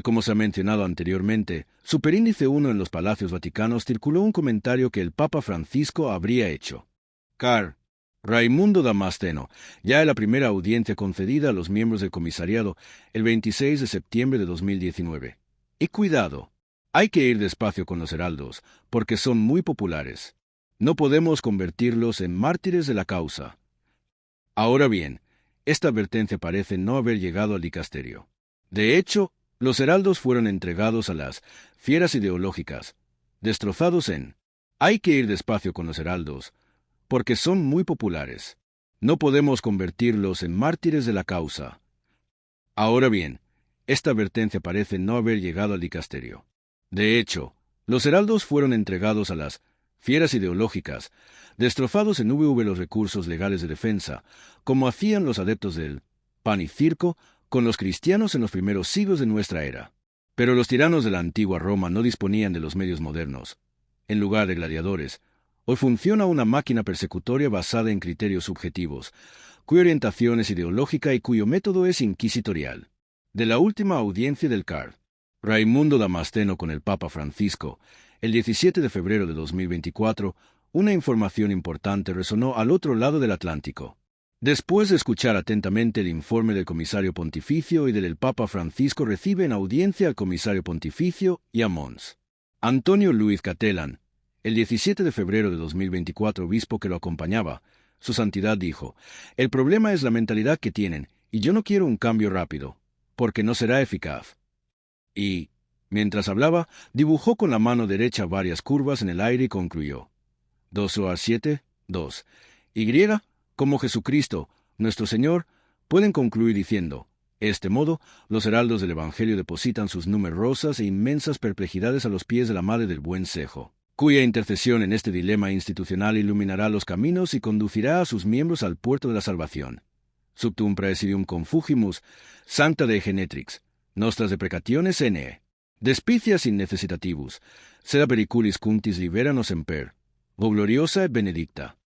Como se ha mencionado anteriormente, Superíndice 1 en los Palacios Vaticanos circuló un comentario que el Papa Francisco habría hecho. Car. Raimundo Damasceno, ya en la primera audiencia concedida a los miembros del comisariado el 26 de septiembre de 2019. Y cuidado, hay que ir despacio con los heraldos, porque son muy populares. No podemos convertirlos en mártires de la causa. Ahora bien, esta advertencia parece no haber llegado al dicasterio. De hecho, los heraldos fueron entregados a las fieras ideológicas, destrozados en «hay que ir despacio con los heraldos, porque son muy populares. No podemos convertirlos en mártires de la causa». Ahora bien, esta advertencia parece no haber llegado al dicasterio. De hecho, los heraldos fueron entregados a las fieras ideológicas, destrozados en los recursos legales de defensa, como hacían los adeptos del pan y circo con los cristianos en los primeros siglos de nuestra era. Pero los tiranos de la antigua Roma no disponían de los medios modernos. En lugar de gladiadores, hoy funciona una máquina persecutoria basada en criterios subjetivos, cuya orientación es ideológica y cuyo método es inquisitorial. De la última audiencia del Card. Raimundo Damasceno con el Papa Francisco, el 17 de febrero de 2024, una información importante resonó al otro lado del Atlántico. Después de escuchar atentamente el informe del comisario pontificio y del Papa Francisco, recibe en audiencia al comisario pontificio y a Mons. Antonio Luis Catelán, el 17 de febrero de 2024, obispo que lo acompañaba, su santidad dijo: «El problema es la mentalidad que tienen, y yo no quiero un cambio rápido, porque no será eficaz». Y, mientras hablaba, dibujó con la mano derecha varias curvas en el aire y concluyó: 2 2. Y, como Jesucristo, nuestro Señor, pueden concluir diciendo: Este modo, los heraldos del Evangelio depositan sus numerosas e inmensas perplejidades a los pies de la Madre del Buen Cejo, cuya intercesión en este dilema institucional iluminará los caminos y conducirá a sus miembros al puerto de la salvación. Subtum praesidium confugimus, sancta de genetrix, nostras deprecationes ene. Despicias in necessitatibus, sed periculis cuntis libera nos semper, o gloriosa et benedicta.